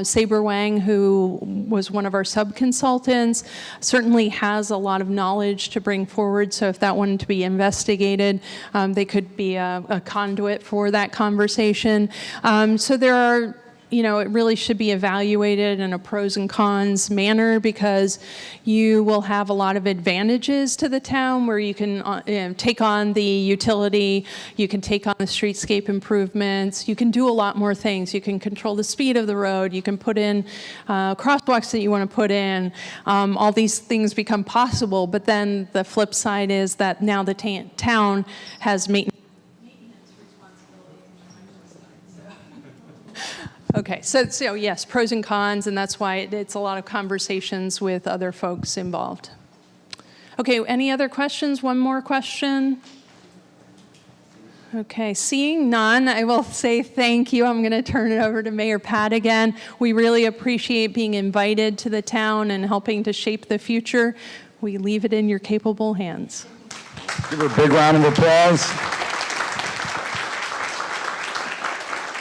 Saber Wang, who was one of our sub-consultants, certainly has a lot of knowledge to bring forward, so if that wanted to be investigated, they could be a conduit for that conversation. So there are, it really should be evaluated in a pros and cons manner because you will have a lot of advantages to the town where you can take on the utility, you can take on the streetscape improvements, you can do a lot more things. You can control the speed of the road, you can put in crosswalks that you want to put in. All these things become possible, but then the flip side is that now the town has maintenance. Okay, so yes, pros and cons, and that's why it's a lot of conversations with other folks involved. Okay, any other questions? One more question? Okay, seeing none, I will say thank you. I'm going to turn it over to Mayor Pat again. We really appreciate being invited to the town and helping to shape the future. We leave it in your capable hands. Give her a big round of applause.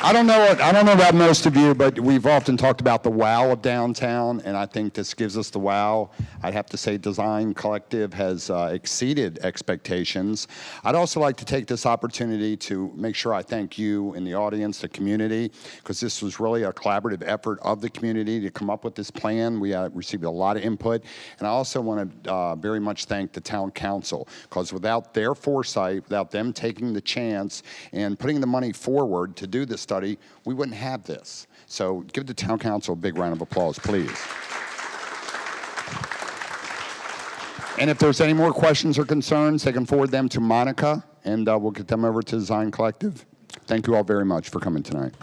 I don't know about most of you, but we've often talked about the wow of downtown, and I think this gives us the wow. I'd have to say Design Collective has exceeded expectations. I'd also like to take this opportunity to make sure I thank you in the audience, the community, because this was really a collaborative effort of the community to come up with this plan. We received a lot of input, and I also want to very much thank the town council, because without their foresight, without them taking the chance and putting the money forward to do this study, we wouldn't have this. So give the town council a big round of applause, please. And if there's any more questions or concerns, they can forward them to Monica, and we'll get them over to Design Collective. Thank you all very much for coming tonight.